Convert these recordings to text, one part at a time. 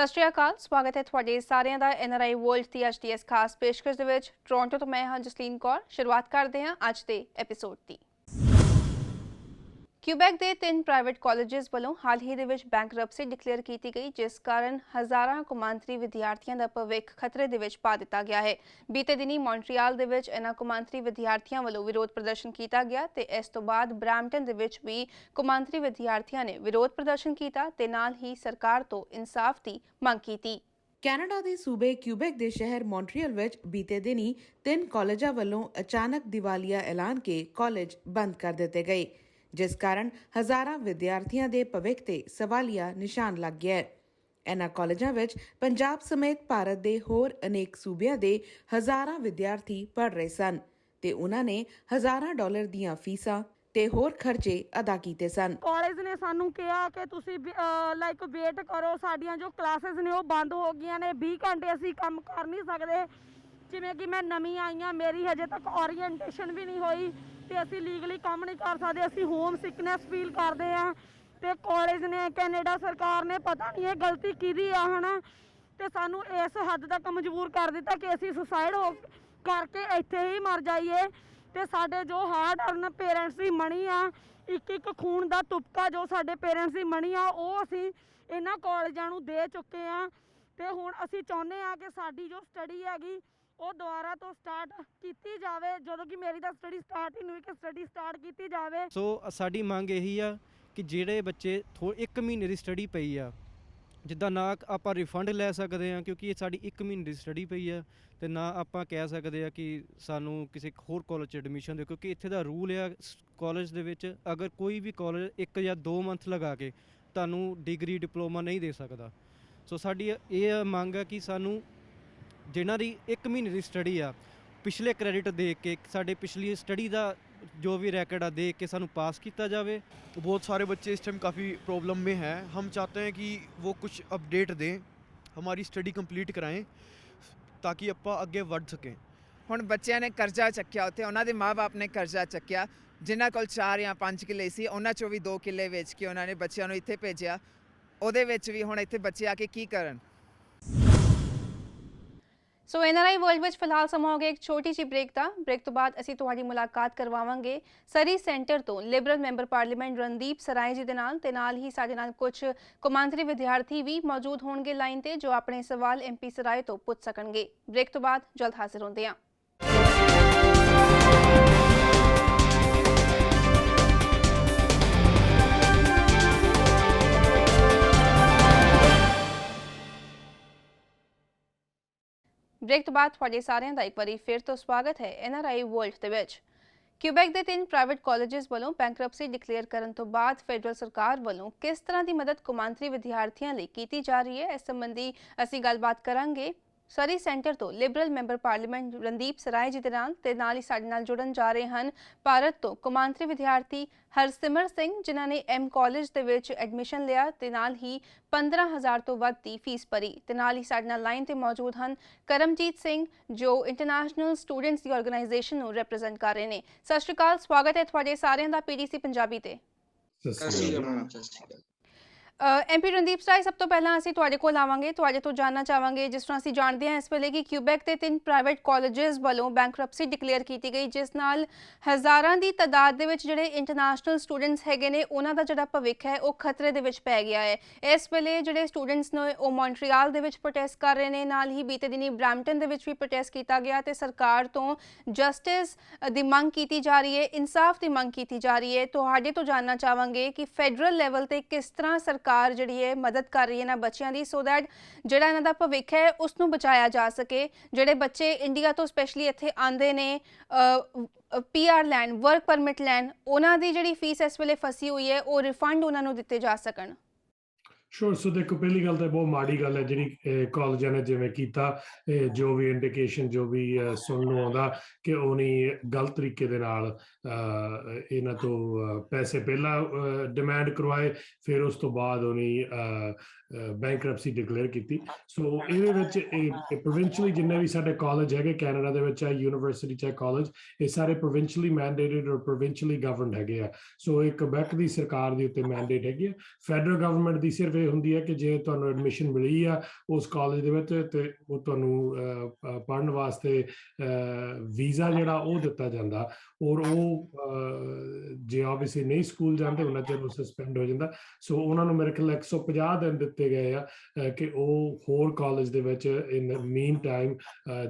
ਸਤਿ ਸ਼੍ਰੀ ਅਕਾਲ। ਸਵਾਗਤ ਹੈ ਤੁਹਾਡੇ ਸਾਰਿਆਂ ਦਾ NRI ਵਰਲਡ ਦੀ ਅੱਜ ਦੀ ਇਸ ਖਾਸ ਪੇਸ਼ਕਸ਼ ਦੇ ਵਿੱਚ। ਟੋਰਾਂਟੋ ਤੋਂ ਮੈਂ ਹਾਂ ਜਸਲੀਨ ਕੌਰ। ਸ਼ੁਰੂਆਤ ਕਰਦੇ ਹਾਂ ਅੱਜ ਦੇ ਐਪੀਸੋਡ ਦੀ। क्यूबेक के 3 प्राइवेट कॉलेजेस वालों हाल ही ਦੇ बैंकरप्सी डिक्लेयर की गई, जिस कारण हज़ारां कौमांतरी विद्यार्थियों का भविख खतरे ਦੇ ਵਿੱਚ ਪਾ ਦਿੱਤਾ ਗਿਆ है। बीते दिनी मॉन्ट्रियल ਦੇ ਵਿੱਚ इन्हां कौमांतरी विद्यार्थियों वालों विरोध प्रदर्शन किया गया ते इस तो बाद ब्रैम्पटन ਦੇ ਵਿੱਚ भी कौमांतरी विद्यार्थियों ने विरोध प्रदर्शन किया ते नाल ही सरकार तो इंसाफ की मंग की। ਕੈਨੇਡਾ ਦੇ ਸੂਬੇ ਕਿਊਬੈਕ ਦੇ ਸ਼ਹਿਰ ਮੌਂਟਰੀਅਲ ਵਿੱਚ ਬੀਤੇ ਦਿਨੀ 3 ਕਾਲਜਾਂ ਵੱਲੋਂ ਅਚਾਨਕ ਦੀਵਾਲੀਆ ਐਲਾਨ ਕੇ ਕਾਲਜ ਬੰਦ ਕਰ ਦਿੱਤੇ ਗਏ, ਜਿਸ ਕਾਰਨ ਹਜ਼ਾਰਾਂ ਵਿਦਿਆਰਥੀਆਂ ਦੇ ਭਵਿੱਖ ਤੇ ਸਵਾਲੀਆ ਨਿਸ਼ਾਨ ਲੱਗ ਗਿਆ ਹੈ। ਇਨ੍ਹਾਂ ਕਾਲਜਾਂ ਵਿੱਚ ਪੰਜਾਬ ਸਮੇਤ ਭਾਰਤ ਦੇ ਹੋਰ ਅਨੇਕ ਸੂਬਿਆਂ ਦੇ ਹਜ਼ਾਰਾਂ ਵਿਦਿਆਰਥੀ ਪੜ੍ਹ ਰਹੇ ਸਨ ਤੇ ਉਹਨਾਂ ਨੇ ਹਜ਼ਾਰਾਂ ਡਾਲਰ ਦੀਆਂ ਫੀਸਾਂ ਤੇ ਹੋਰ ਖਰਚੇ ਅਦਾ ਕੀਤੇ ਸਨ। ਕਾਲਜ ਨੇ ਸਾਨੂੰ ਕਿਹਾ ਕਿ ਤੁਸੀਂ ਵੇਟ ਕਰੋ, ਸਾਡੀਆਂ ਜੋ ਕਲਾਸਿਸ ਨੇ ਉਹ ਬੰਦ ਹੋ ਗਈਆਂ ਨੇ, 20 ਘੰਟੇ ਅਸੀਂ ਕੰਮ ਕਰ ਨਹੀਂ ਸਕਦੇ। ਜਿਵੇਂ ਕਿ ਮੈਂ ਨਵੀਂ ਆਈ ਹਾਂ, ਮੇਰੀ ਹਜੇ ਤੱਕ ਓਰੀਐਂਟੇਸ਼ਨ ਵੀ ਨਹੀਂ ਹੋਈ ਤੇ ਅਸੀਂ ਲੀਗਲੀ ਕੰਮ ਨਹੀਂ ਕਰ ਸਕਦੇ, ਅਸੀਂ ਹੋਮ ਸਿਕਨੈਸ ਫੀਲ ਕਰਦੇ ਹਾਂ। ਤੇ ਕਾਲਜ ਨੇ, ਕੈਨੇਡਾ ਸਰਕਾਰ ਨੇ, ਪਤਾ ਨਹੀਂ ਇਹ ਗਲਤੀ ਕਿਹਦੀ ਆ ਹਨਾ, ਤੇ ਸਾਨੂੰ ਇਸ ਹੱਦ ਤੱਕ ਮਜਬੂਰ ਕਰ ਦਿੱਤਾ ਕਿ ਅਸੀਂ ਸੁਸਾਈਡ ਕਰਕੇ ਇੱਥੇ ਹੀ ਮਰ ਜਾਈਏ। ਤੇ ਸਾਡੇ ਜੋ ਹਾਰਡ ਅਰਨ ਪੇਰੈਂਟਸ ਦੀ ਮਨੀ ਆ, ਇੱਕ ਖੂਨ ਦਾ ਤੁਪਕਾ ਜੋ ਸਾਡੇ ਪੇਰੈਂਟਸ ਦੀ ਮਨੀ ਆ, ਉਹ ਅਸੀਂ ਇਹਨਾਂ ਕਾਲਜਾਂ ਨੂੰ ਦੇ ਚੁੱਕੇ ਆ। ਤੇ ਹੁਣ ਅਸੀਂ ਚਾਹੁੰਦੇ ਆ ਕਿ ਸਾਡੀ ਜੋ ਸਟੱਡੀ ਹੈਗੀ ਉਹ ਦੁਬਾਰਾ ਤੋਂ ਸਟਾਰਟ ਕੀਤੀ ਜਾਵੇ, ਜਦੋਂ ਕਿ ਮੇਰੀ ਤਾਂ ਸਟੱਡੀ ਸਟਾਰਟ ਹੀ ਨਹੀਂ ਹੋਈ, ਕਿ ਸਟੱਡੀ ਸਟਾਰਟ ਕੀਤੀ ਜਾਵੇ। ਸੋ ਸਾਡੀ ਮੰਗ ਇਹੀ ਆ ਕਿ ਜਿਹੜੇ ਬੱਚੇ 1 ਮਹੀਨੇ ਦੀ ਸਟੱਡੀ ਪਈ ਆ, ਜਿੱਦਾਂ ਨਾ ਆਪਾਂ ਰਿਫੰਡ ਲੈ ਸਕਦੇ ਹਾਂ ਕਿਉਂਕਿ ਇਹ ਸਾਡੀ 1 ਮਹੀਨੇ ਦੀ ਸਟੱਡੀ ਪਈ ਆ, ਤੇ ਨਾ ਆਪਾਂ ਕਹਿ ਸਕਦੇ ਆ ਕਿ ਸਾਨੂੰ ਕਿਸੇ ਹੋਰ ਕਾਲਜ 'ਚ ਐਡਮਿਸ਼ਨ ਦਿਓ, ਕਿਉਂਕਿ ਇੱਥੇ ਦਾ ਰੂਲ ਆ ਕਾਲਜ ਦੇ ਵਿੱਚ, ਅਗਰ ਕੋਈ ਵੀ ਕਾਲਜ 1 ਜਾਂ 2 ਮੰਥ ਲਗਾ ਕੇ ਤੁਹਾਨੂੰ ਡਿਗਰੀ ਡਿਪਲੋਮਾ ਨਹੀਂ ਦੇ ਸਕਦਾ। ਸੋ ਸਾਡੀ ਇਹ ਮੰਗ ਆ ਕਿ ਸਾਨੂੰ ਜਿਨ੍ਹਾਂ ਦੀ 1 ਮਹੀਨੇ ਦੀ ਸਟੱਡੀ ਆ, ਪਿਛਲੇ ਕ੍ਰੈਡਿਟ ਦੇਖ ਕੇ ਸਾਡੀ ਪਿਛਲੀ ਸਟੱਡੀ ਦਾ जो भी रैकेट देख के सानू पास किया जाए। बहुत सारे बच्चे इस टाइम काफ़ी प्रॉब्लम में हैं। हम चाहते हैं कि वो कुछ अपडेट दें, हमारी स्टडी कंप्लीट कराएं ताकि ਆਪਾਂ ਅੱਗੇ ਵੱਧ ਸकें। ਹੁਣ ਬੱਚਿਆਂ ਨੇ ਕਰਜ਼ਾ ਚੱਕਿਆ, ਉੱਥੇ ਉਹਨਾਂ ਦੇ ਮਾਂ-ਬਾਪ ਨੇ ਕਰਜ਼ਾ ਚੱਕਿਆ, ਜਿਨ੍ਹਾਂ ਕੋਲ 4 ਜਾਂ 5 ਕਿੱਲੇ ਸੀ ਉਹਨਾਂ 'ਚੋਂ ਵੀ 2 ਕਿੱਲੇ ਵੇਚ ਕੇ ਉਹਨਾਂ ਨੇ ਬੱਚਿਆਂ ਨੂੰ ਇੱਥੇ ਭੇਜਿਆ। ਉਹਦੇ ਵਿੱਚ ਵੀ ਹੁਣ ਇੱਥੇ ਬੱਚੇ ਆ ਕੇ ਕੀ ਕਰਨ। ਸੋ NRI ਵਰਲਡ ਵਿੱਚ ਫਿਲਹਾਲ ਸਮਾਂ ਹੋ ਗਿਆ ਇੱਕ ਛੋਟੀ ਜਿਹੀ ਬ੍ਰੇਕ ਦਾ। ਬ੍ਰੇਕ ਤੋਂ ਬਾਅਦ ਅਸੀਂ ਤੁਹਾਡੀ ਮੁਲਾਕਾਤ ਕਰਵਾਵਾਂਗੇ ਸਰੀ ਸੈਂਟਰ ਤੋਂ ਲਿਬਰਲ ਮੈਂਬਰ ਪਾਰਲੀਮੈਂਟ ਰਣਦੀਪ ਸਰਾਏ ਜੀ ਦੇ ਨਾਲ, ਤੇ ਨਾਲ ਹੀ ਸਾਡੇ ਨਾਲ ਕੁਝ ਕੌਮਾਂਤਰੀ ਵਿਦਿਆਰਥੀ ਵੀ ਮੌਜੂਦ ਹੋਣਗੇ ਲਾਈਨ ਤੇ, ਜੋ ਆਪਣੇ ਸਵਾਲ MP ਸਰਾਏ ਤੋਂ ਪੁੱਛ ਸਕਣਗੇ। ਬ੍ਰੇਕ ਤੋਂ ਬਾਅਦ ਜਲਦ ਹਾਜ਼ਰ ਹੁੰਦੇ ਹਾਂ। ब्रेक तो बाद ਤੁਹਾਡੇ ਸਾਰਿਆਂ ਦਾ ਇੱਕ ਵਾਰੀ ਫਿਰ ਤੋਂ ਸਵਾਗਤ ਹੈ NRI ਵਰਲਡ ਦੇ ਵਿੱਚ। ਕਿਊਬੈਕ ਦੇ 3 ਪ੍ਰਾਈਵੇਟ ਕਾਲਜਸ ਵੱਲੋਂ ਬੈਂਕਰਪਸੀ ਡਿਕਲੇਅਰ ਕਰਨ ਤੋਂ ਬਾਅਦ ਫੈਡਰਲ ਸਰਕਾਰ ਵੱਲੋਂ ਕਿਸ ਤਰ੍ਹਾਂ ਦੀ ਮਦਦ ਕੌਮਾਂਤਰੀ ਵਿਦਿਆਰਥੀਆਂ ਲਈ ਕੀਤੀ ਜਾ ਰਹੀ ਹੈ, ਇਸ ਸੰਬੰਧੀ ਅਸੀਂ ਗੱਲਬਾਤ ਕਰਾਂਗੇ ਸਰੀ ਸੈਂਟਰ ਤੋਂ ਲਿਬਰਲ ਮੈਂਬਰ ਪਾਰਲੀਮੈਂਟ ਰਣਦੀਪ ਸਰਾਏ ਜੀ ਦੇ ਨਾਲ, ਤੇ ਨਾਲ ਹੀ ਸਾਡੇ ਨਾਲ ਜੁੜਨ ਜਾ ਰਹੇ ਹਨ ਭਾਰਤ ਤੋਂ ਕੌਮਾਂਤਰੀ ਵਿਦਿਆਰਥੀ ਹਰਸਿਮਰ ਸਿੰਘ, ਜਿਨ੍ਹਾਂ ਨੇ M ਕਾਲਜ ਦੇ ਵਿੱਚ ਐਡਮਿਸ਼ਨ ਲਿਆ ਤੇ ਨਾਲ ਹੀ 15,000 ਤੋਂ ਵੱਧ ਦੀ ਫੀਸ ਭਰੀ, ਤੇ ਨਾਲ ਹੀ ਸਾਡੇ ਨਾਲ ਲਾਈਨ ਤੇ ਮੌਜੂਦ ਹਨ ਕਰਮਜੀਤ ਸਿੰਘ, ਜੋ ਇੰਟਰਨੈਸ਼ਨਲ ਸਟੂਡੈਂਟਸ ਦੀ ਆਰਗੇਨਾਈਜੇਸ਼ਨ ਨੂੰ ਰਿਪਰੈਜ਼ੈਂਟ ਕਰ ਰਹੇ ਨੇ। ਸਤਿ ਸ਼੍ਰੀ ਅਕਾਲ, ਸਵਾਗਤ ਹੈ ਤੁਹਾਡੇ ਸਾਰਿਆਂ ਦਾ PDC ਪੰਜਾਬੀ ਤੇ। MP ਰਣਦੀਪ ਸਰਾਏ, ਸਭ ਤੋਂ ਪਹਿਲਾਂ ਅਸੀਂ ਤੁਹਾਡੇ ਕੋਲ ਆਵਾਂਗੇ, ਤੁਹਾਡੇ ਤੋਂ ਜਾਣਨਾ ਚਾਹਾਂਗੇ, ਜਿਸ ਤਰ੍ਹਾਂ ਅਸੀਂ ਜਾਣਦੇ ਹਾਂ ਇਸ ਵੇਲੇ ਕਿ ਕਿਊਬੈਕ ਦੇ 3 ਪ੍ਰਾਈਵੇਟ ਕਾਲਜਸ ਵੱਲੋਂ ਬੈਂਕਰਪਸੀ ਡਿਕਲੇਅਰ ਕੀਤੀ ਗਈ, ਜਿਸ ਨਾਲ ਹਜ਼ਾਰਾਂ ਦੀ ਤਾਦਾਦ ਦੇ ਵਿੱਚ ਜਿਹੜੇ ਇੰਟਰਨੈਸ਼ਨਲ ਸਟੂਡੈਂਟਸ ਹੈਗੇ ਨੇ ਉਹਨਾਂ ਦਾ ਜਿਹੜਾ ਭਵਿੱਖ ਹੈ ਉਹ ਖਤਰੇ ਦੇ ਵਿੱਚ ਪੈ ਗਿਆ ਹੈ। ਇਸ ਵੇਲੇ ਜਿਹੜੇ ਸਟੂਡੈਂਟਸ ਨੇ ਉਹ ਮੌਂਟਰੀਅਲ ਦੇ ਵਿੱਚ ਪ੍ਰੋਟੈਸਟ ਕਰ ਰਹੇ ਨੇ, ਨਾਲ ਹੀ ਬੀਤੇ ਦਿਨੀ ਬਰੈਂਪਟਨ ਦੇ ਵਿੱਚ ਵੀ ਪ੍ਰੋਟੈਸਟ ਕੀਤਾ ਗਿਆ ਤੇ ਸਰਕਾਰ ਤੋਂ ਜਸਟਿਸ ਦੀ ਮੰਗ ਕੀਤੀ ਜਾ ਰਹੀ ਹੈ, ਇਨਸਾਫ ਦੀ ਮੰਗ ਕੀਤੀ ਜਾ ਰਹੀ ਹੈ। ਤੁਹਾਡੇ ਤੋਂ ਜਾਣਨਾ ਚਾਹਾਂਗੇ ਕਿ ਫੈਡਰਲ ਲੈਵਲ ਤੇ ਕਿਸ ਤਰ੍ਹਾਂ ਸਰਕਾਰ ਜਿਹੜੀ ਹੈ ਮਦਦ ਕਰ ਰਹੀ ਹੈ ਇਹਨਾਂ ਬੱਚਿਆਂ ਦੀ, ਸੋ ਦੈਟ ਜਿਹੜਾ ਇਹਨਾਂ ਦਾ ਭਵਿੱਖ ਹੈ ਉਸ ਨੂੰ ਬਚਾਇਆ ਜਾ ਸਕੇ। ਜਿਹੜੇ ਬੱਚੇ ਇੰਡੀਆ ਤੋਂ ਸਪੈਸ਼ਲੀ ਇੱਥੇ ਆਉਂਦੇ ਨੇ PR ਲੈਣ, ਵਰਕ ਪਰਮਿਟ ਲੈਣ, ਉਹਨਾਂ ਦੀ ਜਿਹੜੀ ਫੀਸ ਇਸ ਵੇਲੇ ਫਸੀ ਹੋਈ ਹੈ ਉਹ ਰਿਫੰਡ ਉਹਨਾਂ ਨੂੰ ਦਿੱਤੇ ਜਾ ਸਕਣ। ਸ਼ੋਰ। ਸੋ ਦੇਖੋ, ਪਹਿਲੀ ਗੱਲ ਤਾਂ ਬਹੁਤ ਮਾੜੀ ਗੱਲ ਹੈ ਜਿਹੜੀ ਕਾਲਜਾਂ ਨੇ ਜਿਵੇਂ ਕੀਤਾ, ਜੋ ਵੀ ਇੰਡੀਕੇਸ਼ਨ ਜੋ ਵੀ ਸੁਣਨ ਨੂੰ ਆਉਂਦਾ ਕਿ ਉਹ ਨਹੀਂ ਗਲਤ ਤਰੀਕੇ ਦੇ ਨਾਲ ਇਹਨਾਂ ਤੋਂ ਪੈਸੇ ਪਹਿਲਾਂ ਡਿਮਾਂਡ ਕਰਵਾਏ, ਫਿਰ ਉਸ ਤੋਂ ਬਾਅਦ ਉਹਨੇ ਬੈਂਕਰਪਸੀ ਡਿਕਲੇਅਰ ਕੀਤੀ। ਸੋ ਇਹਦੇ ਵਿੱਚ ਇਹ ਪ੍ਰੋਵਿੰਸ਼ੀਅਲੀ ਜਿੰਨੇ ਵੀ ਸਾਡੇ ਕਾਲਜ ਹੈਗੇ ਕੈਨੇਡਾ ਦੇ ਵਿੱਚ, ਚਾਹੇ ਯੂਨੀਵਰਸਿਟੀ ਚਾਹੇ ਕਾਲਜ, ਇਹ ਸਾਰੇ ਪ੍ਰੋਵਿੰਸ਼ੀਅਲੀ ਮੈਂਡੇਟਡ ਔਰ ਪ੍ਰੋਵਿੰਸ਼ੀਅਲੀ ਗਵਰਨਡ ਹੈਗੇ ਆ। ਸੋ ਇਹ ਕੁਬੈਕ ਦੀ ਸਰਕਾਰ ਦੇ ਉੱਤੇ ਮੈਂਡੇਟ ਹੈਗੀ ਆ। ਫੈਡਰਲ ਗਵਰਨਮੈਂਟ ਦੀ ਸਿਰਫ ਇਹ ਹੁੰਦੀ ਹੈ ਕਿ ਜੇ ਤੁਹਾਨੂੰ ਐਡਮਿਸ਼ਨ ਮਿਲੀ ਆ ਉਸ ਕਾਲਜ ਦੇ ਵਿੱਚ ਤੇ ਉਹ ਤੁਹਾਨੂੰ ਪੜ੍ਹਨ ਵਾਸਤੇ ਵੀਜ਼ਾ ਜਿਹੜਾ ਉਹ ਦਿੱਤਾ ਜਾਂਦਾ, ਔਰ ਉਹ ਜੇ ਆਬਵੀਅਸਲੀ ਨਹੀਂ ਸਕੂਲ ਜਾਂਦੇ ਉਹਨਾਂ ਚਿਰ ਉਹ ਸਸਪੈਂਡ ਹੋ ਜਾਂਦਾ। ਸੋ ਉਹਨਾਂ ਨੂੰ ਮੇਰੇ ਖਿਆਲ 150 ਦਿਨ ਦਿੱਤੇ ਗਏ ਆ ਕਿ ਉਹ ਹੋਰ ਕਾਲਜ ਦੇ ਵਿੱਚ ਇਨ ਮੀਨ ਟਾਈਮ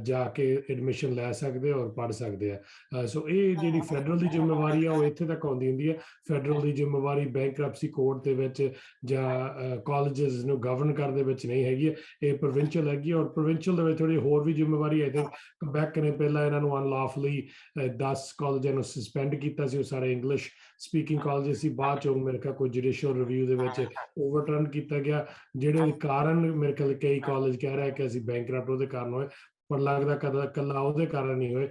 ਜਾ ਕੇ ਐਡਮਿਸ਼ਨ ਲੈ ਸਕਦੇ ਔਰ ਪੜ੍ਹ ਸਕਦੇ ਆ। ਸੋ ਇਹ ਜਿਹੜੀ ਫੈਡਰਲ ਦੀ ਜ਼ਿੰਮੇਵਾਰੀ ਆ ਉਹ ਇੱਥੇ ਤੱਕ ਆਉਂਦੀ ਹੁੰਦੀ ਹੈ। ਫੈਡਰਲ ਦੀ ਜ਼ਿੰਮੇਵਾਰੀ ਬੈਂਕਰਪਸੀ ਕੋਰਟ ਦੇ ਵਿੱਚ ਜਾਂ ਕਾਲਜਸ ਨੂੰ ਗਵਰਨ ਕਰਨ ਦੇ ਵਿੱਚ ਨਹੀਂ ਹੈਗੀ, ਇਹ ਪ੍ਰੋਵਿੰਸ਼ੀਅਲ ਹੈਗੀ। ਔਰ ਪ੍ਰੋਵਿੰਸ਼ੀਅਲ ਦੇ ਵਿੱਚ ਥੋੜੀ ਹੋਰ ਵੀ ਜ਼ਿੰਮੇਵਾਰੀ ਆਈ ਥਿੰਕ ਕੁਬੈਕ ਨੇ ਪਹਿਲਾਂ ਇਹਨਾਂ ਨੂੰ ਅਨਲੌਫਲੀ 10 ਕਾਲਜਾਂ ਨੂੰ ਸਸਪੈਂਡ ਕੀਤਾ ਸੀ, ਉਹ ਸਾਰੇ ਇੰਗਲਿਸ਼ ਸਪੀਕਿੰਗ ਕਾਲਜ ਸੀ। ਬਾਅਦ ਚੋਂ ਮੇਰੇ ਖਿਆਲ ਕੋਈ ਜੁਡੀਸ਼ੀਅਲ ਰਿਵਿਊ ਦੇ ਵਿੱਚ ਓਵਰਟਰਨ ਕੀਤਾ ਗਿਆ, ਜਿਹੜੇ ਕਾਰਨ ਮੇਰੇ ਖਿਆਲ ਕਈ ਕਾਲਜ ਕਹਿ ਰਿਹਾ ਕਿ ਅਸੀਂ ਬੈਂਕਰਪਟ ਉਹਦੇ ਕਾਰਨ ਹੋਏ, ਪਰ ਲੱਗਦਾ ਕਦਾ ਕੱਲਾ ਉਹਦੇ ਕਾਰਨ ਨਹੀਂ ਹੋਏ।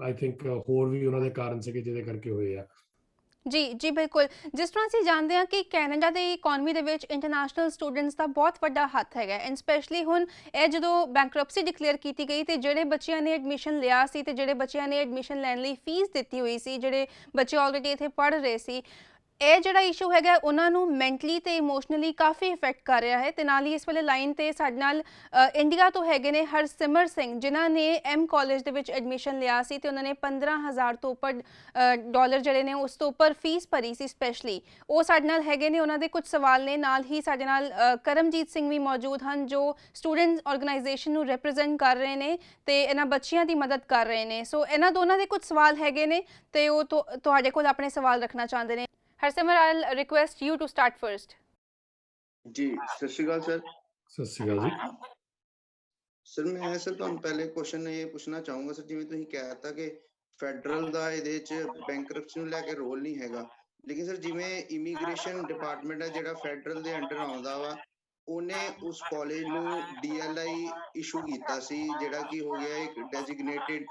ਆਈ ਥਿੰਕ ਹੋਰ ਵੀ ਉਹਨਾਂ ਦੇ ਕਾਰਨ ਸੀਗੇ ਜਿਹਦੇ ਕਰਕੇ ਹੋਏ ਆ। ਜੀ ਜੀ ਬਿਲਕੁਲ, ਜਿਸ ਤਰ੍ਹਾਂ ਅਸੀਂ ਜਾਣਦੇ ਹਾਂ ਕਿ ਕੈਨੇਡਾ ਦੀ ਇਕਨੋਮੀ ਦੇ ਵਿੱਚ ਇੰਟਰਨੈਸ਼ਨਲ ਸਟੂਡੈਂਟਸ ਦਾ ਬਹੁਤ ਵੱਡਾ ਹੱਥ ਹੈਗਾ, ਐਂਡ ਸਪੈਸ਼ਲੀ ਹੁਣ ਇਹ ਜਦੋਂ ਬੈਂਕਰਪਸੀ ਡਿਕਲੇਅਰ ਕੀਤੀ ਗਈ ਤੇ ਜਿਹੜੇ ਬੱਚਿਆਂ ਨੇ ਐਡਮਿਸ਼ਨ ਲਿਆ ਸੀ ਤੇ ਜਿਹੜੇ ਬੱਚਿਆਂ ਨੇ ਐਡਮਿਸ਼ਨ ਲੈਣ ਲਈ ਫੀਸ ਦਿੱਤੀ ਹੋਈ ਸੀ, ਜਿਹੜੇ ਬੱਚੇ ਆਲਰੇਡੀ ਇੱਥੇ ਪੜ੍ਹ ਰਹੇ ਸੀ, ਇਹ ਜਿਹੜਾ ਇਸ਼ੂ ਹੈਗਾ ਉਹਨਾਂ ਨੂੰ ਮੈਂਟਲੀ ਤੇ ਇਮੋਸ਼ਨਲੀ ਕਾਫੀ ਇਫੈਕਟ ਕਰ ਰਿਹਾ ਹੈ। ਤੇ ਨਾਲ ਹੀ ਇਸ ਵੇਲੇ ਲਾਈਨ ਤੇ ਸਾਡੇ ਨਾਲ ਇੰਡੀਆ ਤੋਂ ਹੈਗੇ ਨੇ ਹਰਸਿਮਰ ਸਿੰਘ, ਜਿਨ੍ਹਾਂ ਨੇ ਐਮ ਕਾਲਜ ਦੇ ਵਿੱਚ ਐਡਮਿਸ਼ਨ ਲਿਆ ਸੀ ਤੇ ਉਹਨਾਂ ਨੇ 15,000 ਤੋਂ ਉੱਪਰ ਡਾਲਰ ਜਿਹੜੇ ਨੇ ਉਸ ਤੋਂ ਉੱਪਰ ਫੀਸ ਭਰੀ ਸੀ ਸਪੈਸ਼ਲੀ। ਉਹ ਸਾਡੇ ਨਾਲ ਹੈਗੇ ਨੇ, ਉਹਨਾਂ ਦੇ ਕੁਝ ਸਵਾਲ ਨੇ। ਨਾਲ ਹੀ ਸਾਡੇ ਨਾਲ ਕਰਮਜੀਤ ਸਿੰਘ ਵੀ ਮੌਜੂਦ ਹਨ ਜੋ ਸਟੂਡੈਂਟ ਆਰਗੇਨਾਈਜੇਸ਼ਨ ਨੂੰ ਰਿਪਰੈਜ਼ੈਂਟ ਕਰ ਰਹੇ ਨੇ ਤੇ ਇਹਨਾਂ ਬੱਚਿਆਂ ਦੀ ਮਦਦ ਕਰ ਰਹੇ ਨੇ। ਸੋ ਇਹਨਾਂ ਦੋਨਾਂ ਦੇ ਕੁਝ ਸਵਾਲ ਹੈਗੇ ਨੇ ਤੇ ਉਹ ਤੁਹਾਡੇ ਕੋਲ ਆਪਣੇ ਸਵਾਲ ਰੱਖਣਾ ਚਾਹੁੰਦੇ ਨੇ। Harsimar, I'll request you to start first. ਜੀ ਸਤਿ ਸ਼੍ਰੀ ਅਕਾਲ ਸਰ। ਸਤਿ ਸ਼੍ਰੀ ਅਕਾਲ ਜੀ। ਸਰ ਮੈਂ ਤੁਹਾਨੂੰ ਪਹਿਲੇ ਕੁਐਸਚਨ ਇਹ ਪੁੱਛਣਾ ਚਾਹੂੰਗਾ ਸਰ, ਜਿਵੇਂ ਤੁਸੀਂ ਕਹਿ ਦਿੱਤਾ ਕਿ ਫੈਡਰਲ ਦਾ ਇਹਦੇ ਵਿੱਚ ਬੈਂਕਰਪਸੀ ਨੂੰ ਲੈ ਕੇ ਰੋਲ ਨਹੀਂ ਹੈਗਾ, ਲੇਕਿਨ ਸਰ ਜਿਵੇਂ ਇਮੀਗ੍ਰੇਸ਼ਨ ਡਿਪਾਰਟਮੈਂਟ ਹੈ ਜਿਹੜਾ ਫੈਡਰਲ ਦੇ ਅੰਡਰ ਆਉਂਦਾ ਵਾ, ਉਹਨੇ ਉਸ ਕਾਲਜ ਨੂੰ DLI ਇਸ਼ੂ ਕੀਤਾ ਸੀ, ਜਿਹੜਾ ਕਿ ਹੋ ਗਿਆ ਇੱਕ ਡੈਜ਼ਿਗਨੇਟਿਡ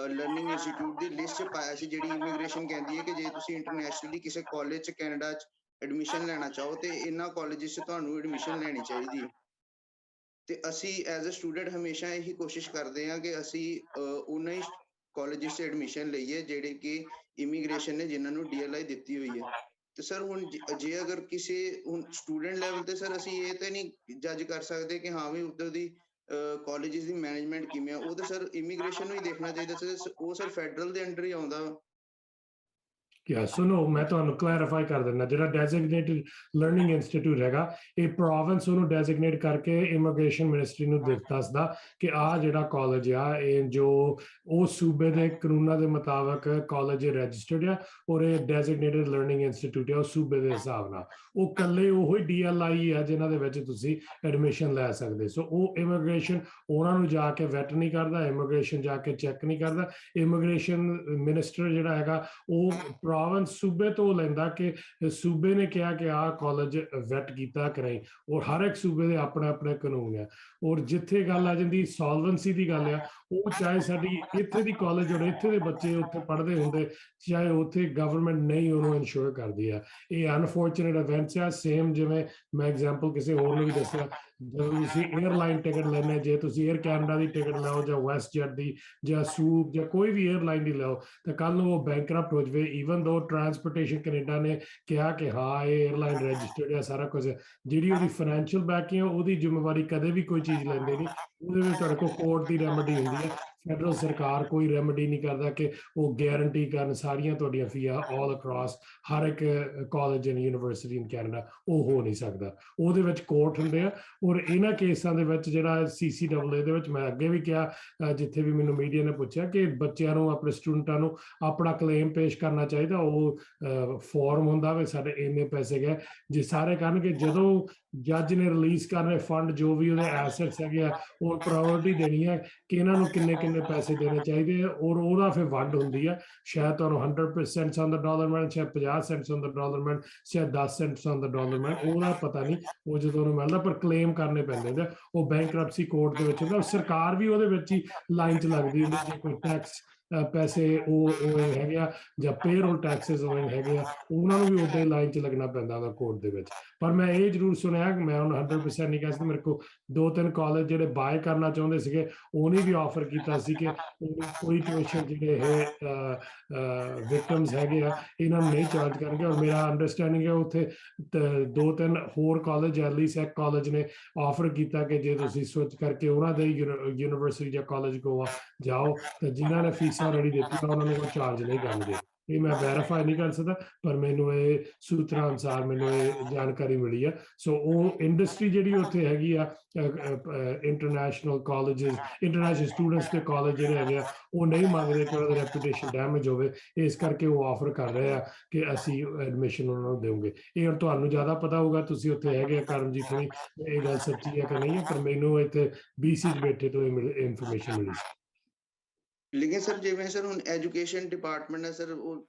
ਲਰਨਿੰਗ ਇੰਸਟੀਟਿਊਟ ਦੀ ਲਿਸਟ 'ਚ ਪਾਇਆ ਸੀ, ਜਿਹੜੀ ਇਮੀਗ੍ਰੇਸ਼ਨ ਕਹਿੰਦੀ ਹੈ ਕਿ ਜੇ ਤੁਸੀਂ ਇੰਟਰਨੈਸ਼ਨਲੀ ਕਿਸੇ ਕਾਲਜ 'ਚ ਕੈਨੇਡਾ 'ਚ ਐਡਮਿਸ਼ਨ ਲੈਣਾ ਚਾਹੋ ਤੇ ਇਹਨਾਂ ਕਾਲਜਿਸ 'ਚ ਤੁਹਾਨੂੰ ਐਡਮਿਸ਼ਨ ਲੈਣੀ ਚਾਹੀਦੀ ਹੈ। ਤੇ ਅਸੀਂ ਐਜ਼ ਅ ਸਟੂਡੈਂਟ ਹਮੇਸ਼ਾ ਇਹੀ ਕੋਸ਼ਿਸ਼ ਕਰਦੇ ਹਾਂ ਕਿ ਅਸੀਂ ਉਹਨਾਂ ਹੀ ਕਾਲਜਿਸ 'ਚ ਐਡਮਿਸ਼ਨ ਲਈਏ ਜਿਹੜੇ ਕਿ ਇਮੀਗ੍ਰੇਸ਼ਨ ਨੇ ਜਿਨ੍ਹਾਂ ਨੂੰ DLI ਦਿੱਤੀ ਹੋਈ ਹੈ। ਤੇ ਸਰ ਹੁਣ ਜੇ ਅਗਰ ਕਿਸੇ ਹੁਣ ਸਟੂਡੈਂਟ ਲੈਵਲ ਤੇ ਸਰ ਅਸੀਂ ਇਹ ਤੇ ਨਹੀਂ ਜੱਜ ਕਰ ਸਕਦੇ ਕਿ ਹਾਂ ਵੀ ਉੱਧਰ ਦੀ ਕਾਲਜਿਸ ਦੀ ਮੈਨੇਜਮੈਂਟ ਕਿਵੇਂ ਆ, ਉਹ ਤਾਂ ਸਰ ਇਮੀਗ੍ਰੇਸ਼ਨ ਨੂੰ ਹੀ ਦੇਖਣਾ ਚਾਹੀਦਾ ਸਰ, ਉਹ ਸਰ ਫੈਡਰਲ ਦੇ ਅੰਡਰ ਹੀ ਆਉਂਦਾ ਵਾ। ਕਿਆ ਸੁਣੋ, ਮੈਂ ਤੁਹਾਨੂੰ ਕਲੈਰੀਫਾਈ ਕਰ ਦਿੰਦਾ, ਜਿਹੜਾ ਡੈਜ਼ਿਗਨੇਟਿਡ ਲਰਨਿੰਗ ਇੰਸਟੀਟਿਊਟ ਹੈਗਾ ਇਹ ਪ੍ਰੋਵਿੰਸ ਉਹਨੂੰ ਡੈਜ਼ਿਗਨੇਟ ਕਰਕੇ ਇਮੀਗ੍ਰੇਸ਼ਨ ਮਿਨਿਸਟਰੀ ਨੂੰ ਦੱਸਦਾ ਕਿ ਆਹ ਜਿਹੜਾ ਕਾਲਜ ਆ ਇਹ ਜੋ ਉਹ ਸੂਬੇ ਦੇ ਕਾਨੂੰਨਾਂ ਦੇ ਮੁਤਾਬਕ ਕਾਲਜ ਰਜਿਸਟਰਡ ਆ ਔਰ ਇਹ ਡੈਜ਼ਿਗਨੇਟਿਡ ਲਰਨਿੰਗ ਇੰਸਟੀਟਿਊਟ ਆ ਉਹ ਸੂਬੇ ਦੇ ਹਿਸਾਬ ਨਾਲ। ਉਹ ਇਕੱਲੇ ਉਹੀ DLI ਆ ਜਿਨ੍ਹਾਂ ਦੇ ਵਿੱਚ ਤੁਸੀਂ ਐਡਮਿਸ਼ਨ ਲੈ ਸਕਦੇ। ਸੋ ਉਹ ਇਮੀਗ੍ਰੇਸ਼ਨ ਉਹਨਾਂ ਨੂੰ ਜਾ ਕੇ ਵੈਟ ਨਹੀਂ ਕਰਦਾ, ਇਮੀਗ੍ਰੇਸ਼ਨ ਜਾ ਕੇ ਚੈੱਕ ਨਹੀਂ ਕਰਦਾ। ਇਮੀਗ੍ਰੇਸ਼ਨ ਮਿਨਿਸਟਰ ਜਿਹੜਾ ਹੈਗਾ ਉਹ ਪ੍ਰੋਵਿੰਸ ਸੂਬੇ ਤੋਂ ਲੈਂਦਾ ਕਿ ਸੂਬੇ ਨੇ ਕਿਹਾ ਕਿ ਆਹ ਕਾਲਜ ਵੈਟ ਕੀਤਾ ਕਿ ਨਹੀਂ, ਔਰ ਹਰ ਇੱਕ ਸੂਬੇ ਦੇ ਆਪਣੇ ਆਪਣੇ ਕਾਨੂੰਨ ਆ। ਔਰ ਜਿੱਥੇ ਗੱਲ ਆ ਜਾਂਦੀ ਸੋਲਵੈਂਸੀ ਦੀ ਗੱਲ ਆ, ਉਹ ਚਾਹੇ ਸਾਡੀ ਇੱਥੇ ਦੀ ਕਾਲਜ ਔਰ ਇੱਥੇ ਦੇ ਬੱਚੇ ਉੱਥੇ ਪੜ੍ਹਦੇ ਹੁੰਦੇ, ਚਾਹੇ ਉੱਥੇ ਗਵਰਨਮੈਂਟ ਨਹੀਂ ਉਹਨੂੰ ਇਨਸ਼ੋਰ ਕਰਦੀ ਆ। ਇਹ ਅਨਫੋਰਚੂਨੇਟ ਇਵੈਂਟਸ ਆ। ਸੇਮ ਜਿਵੇਂ ਮੈਂ ਐਗਜ਼ਾਮਪਲ ਕਿਸੇ ਹੋਰ ਨੂੰ ਵੀ ਦੱਸਿਆ, ਜਦੋਂ ਤੁਸੀਂ 에ਅਰਲਾਈਨ ਟਿਕਟ ਲੈਣੇ, ਜੇ ਤੁਸੀਂ 에ਅਰ ਕੈਨੇਡਾ ਦੀ ਟਿਕਟ ਲਓ ਜਾਂ ਵੈਸਟ ਜੈਟ ਦੀ ਜਾਂ ਸੂਪ ਜਾਂ ਕੋਈ ਵੀ 에ਅਰਲਾਈਨ ਦੀ ਲਓ ਤਾਂ ਕੱਲ ਨੂੰ ਉਹ ਬੈਂਕਰਪਟ ਹੋ ਜਾਵੇ, ਈਵਨ ਦੋ ਟਰਾਂਸਪੋਰਟੇਸ਼ਨ ਕੈਨੇਡਾ ਨੇ ਕਿਹਾ ਕਿ ਹਾਂ ਇਹ 에ਅਰਲਾਈਨ ਰਜਿਸਟਰਡ ਹੈ ਸਾਰਾ ਕੁਝ, ਜਿਹੜੀ ਉਹਦੀ ਫਾਈਨੈਂਸ਼ੀਅਲ ਬੈਕਿੰਗ ਉਹਦੀ ਜ਼ਿੰਮੇਵਾਰੀ ਕਦੇ ਵੀ ਕੋਈ ਚੀਜ਼ ਲੈਂਦੇ ਨਹੀਂ। ਉਹਦੇ ਵਿੱਚ ਤੁਹਾਡੇ ਕੋਲ ਕੋਰਟ ਦੀ ਰੈਮਡੀ ਹੁੰਦੀ ਹੈ। ਫੈਡਰਲ ਸਰਕਾਰ ਕੋਈ ਰੈਮਡੀ ਨਹੀਂ ਕਰਦਾ ਕਿ ਉਹ ਗਾਰੰਟੀ ਕਰਨ ਸਾਰੀਆਂ ਤੁਹਾਡੀਆਂ ਫੀਆਂ ਆਲ ਅਕ੍ਰੋਸ ਹਰ ਇੱਕ college and university in Canada, ਉਹ ਹੋ ਨਹੀਂ ਸਕਦਾ। ਉਹਦੇ ਵਿੱਚ ਕੋਰਟ ਹੁੰਦੇ ਆ। ਔਰ ਇਹਨਾਂ ਕੇਸਾਂ ਦੇ ਵਿੱਚ ਜਿਹੜਾ CCAA ਦੇ ਵਿੱਚ ਮੈਂ ਅੱਗੇ ਵੀ ਕਿਹਾ, ਜਿੱਥੇ ਵੀ ਮੈਨੂੰ ਮੀਡੀਆ ਨੇ ਪੁੱਛਿਆ ਕਿ ਬੱਚਿਆਂ ਨੂੰ ਆਪਣੇ ਸਟੂਡੈਂਟਾਂ ਨੂੰ ਆਪਣਾ ਕਲੇਮ ਪੇਸ਼ ਕਰਨਾ ਚਾਹੀਦਾ। ਉਹ ਫਾਰਮ ਹੁੰਦਾ ਵੀ ਸਾਡੇ ਇੰਨੇ ਪੈਸੇ ਗਏ, ਜੇ ਸਾਰੇ ਕਰਨਗੇ ਜਦੋਂ ਜੱਜ ਨੇ ਰਿਲੀਜ਼ ਕਰਨੇ ਫੰਡ ਜੋ ਵੀ ਉਹਦੇ ਐਸੈਟਸ ਹੈਗੇ ਆ, ਉਹ ਪ੍ਰਾਇੋਰਟੀ ਦੇਣੀ ਹੈ ਕਿ ਇਹਨਾਂ ਨੂੰ ਕਿੰਨੇ ਕਿੰਨੇ ਪੈਸੇ ਦੇਣੇ ਚਾਹੀਦੇ ਆ। ਔਰ ਉਹਦਾ ਫਿਰ ਵੰਡ ਹੁੰਦੀ ਆ, ਸ਼ਾਇਦ ਤੁਹਾਨੂੰ 100% ਔਨ ਦਾ ਡਾਲਰ ਮਿਲਣ, ਸ਼ਾਇਦ 50 ਔਨ ਦਾ ਡਾਲਰ ਮਿਲਣ, ਸ਼ਾਇਦ 10 ਔਨ ਦਾ ਡਾਲਰ ਮਿਲਣ, ਉਹਦਾ ਪਤਾ ਨਹੀਂ ਉਹ ਜਦੋਂ ਉਹਨੂੰ ਮਿਲਦਾ, ਪਰ ਕਲੇਮ ਕਰਨੇ ਪੈਂਦੇ ਹੁੰਦੇ। ਉਹ ਬੈਂਕਰਪਸੀ ਕੋਰਟ ਦੇ ਵਿੱਚ ਹੁੰਦਾ। ਸਰਕਾਰ ਵੀ ਉਹਦੇ ਵਿੱਚ ਹੀ ਲਾਈਨ 'ਚ ਲੱਗਦੀ ਹੁੰਦੀ, ਜੇ ਕੋਈ ਟੈਕਸ ਪੈਸੇ ਉਹ ਹੈਗੇ ਆ ਜਾਂ ਪੇਰੋਲ ਟੈਕਸਿਸ ਹੈਗੇ ਆ, ਉਹਨਾਂ ਨੂੰ ਵੀ ਉੱਦਾਂ ਹੀ ਲਾਈਨ 'ਚ ਲੱਗਣਾ ਪੈਂਦਾ ਉਹਦਾ ਕੋਰਟ ਦੇ ਵਿੱਚ। ਪਰ ਮੈਂ ਇਹ ਜ਼ਰੂਰ ਸੁਣਿਆ ਕਿ ਮੈਂ ਹੁਣ 100% ਨਹੀਂ ਕਹਿ ਸਕਦਾ, ਮੇਰੇ ਕੋਲ 2-3 ਕਾਲਜ ਜਿਹੜੇ ਬਾਏ ਕਰਨਾ ਚਾਹੁੰਦੇ ਸੀਗੇ, ਉਹਨੇ ਵੀ ਆਫਰ ਕੀਤਾ ਸੀ ਕਿ ਕੋਈ ਟਿਊਸ਼ਨ ਜਿਹੜੇ ਇਹ ਵਿਕਟਮਸ ਹੈਗੇ ਆ ਇਹਨਾਂ ਨੂੰ ਨਹੀਂ ਚਾਰਜ ਕਰਨਗੇ। ਔਰ ਮੇਰਾ ਅੰਡਰਸਟੈਂਡਿੰਗ ਹੈ ਉੱਥੇ 2-3 ਹੋਰ ਕਾਲਜ, ਐਲੀਸੈਕ ਕਾਲਜ ਨੇ ਆਫਰ ਕੀਤਾ ਕਿ ਜੇ ਤੁਸੀਂ ਸਵਿਚ ਕਰਕੇ ਉਹਨਾਂ ਦੇ ਯੂਨੀਵਰਸਿਟੀ ਜਾਂ ਕਾਲਜ ਕੋਲ ਜਾਓ ਤਾਂ ਜਿਨ੍ਹਾਂ ਨੇ ਫੀਸਾਂ ਆਲਰੇਡੀ ਦਿੱਤੀਆਂ ਉਹਨਾਂ ਨੂੰ ਕੋਈ ਚਾਰਜ ਨਹੀਂ ਕਰਨਗੇ। ਇਹ ਮੈਂ ਵੈਰੀਫਾਈ ਨਹੀਂ ਕਰ ਸਕਦਾ, ਪਰ ਮੈਨੂੰ ਇਹ ਸੂਤਰਾਂ ਅਨੁਸਾਰ ਮੈਨੂੰ ਇਹ ਜਾਣਕਾਰੀ ਮਿਲੀ ਆ। ਸੋ ਉਹ ਇੰਡਸਟਰੀ ਜਿਹੜੀ ਉੱਥੇ ਹੈਗੀ ਆ, ਇੰਟਰਨੈਸ਼ਨਲ ਕਾਲਜਸ, ਇੰਟਰਨੈਸ਼ਨਲ ਸਟੂਡੈਂਟਸ ਦੇ ਕਾਲਜ ਜਿਹੜੇ ਹੈਗੇ ਆ, ਉਹ ਨਹੀਂ ਮੰਗਦੇ ਕਿ ਉਹਨਾਂ ਦੀ ਰੈਪੂਟੇਸ਼ਨ ਡੈਮੇਜ ਹੋਵੇ, ਇਸ ਕਰਕੇ ਉਹ ਆਫਰ ਕਰ ਰਹੇ ਆ ਕਿ ਅਸੀਂ ਐਡਮਿਸ਼ਨ ਉਹਨਾਂ ਨੂੰ ਦੇਵਾਂਗੇ। ਇਹ ਹੁਣ ਤੁਹਾਨੂੰ ਜ਼ਿਆਦਾ ਪਤਾ ਹੋਊਗਾ, ਤੁਸੀਂ ਉੱਥੇ ਹੈਗੇ ਆ ਕਰਮਜੀਤ ਹੋਣੀ, ਇਹ ਗੱਲ ਸੱਚੀ ਹੈ ਕਿ ਨਹੀਂ ਹੈ, ਪਰ ਮੈਨੂੰ ਇੱਥੇ BC 'ਚ ਬੈਠੇ ਤੋਂ ਇਹ ਇਨਫੋਰਮੇਸ਼ਨ ਮਿਲੀ ਸੀ। ਲੇਕਿਨ ਸਰ ਜਿਵੇਂ ਸਰ ਹੁਣ ਐਜੂਕੇਸ਼ਨ ਡਿਪਾਰਟਮੈਂਟ ਹੈ ਸਰ, ਉਹ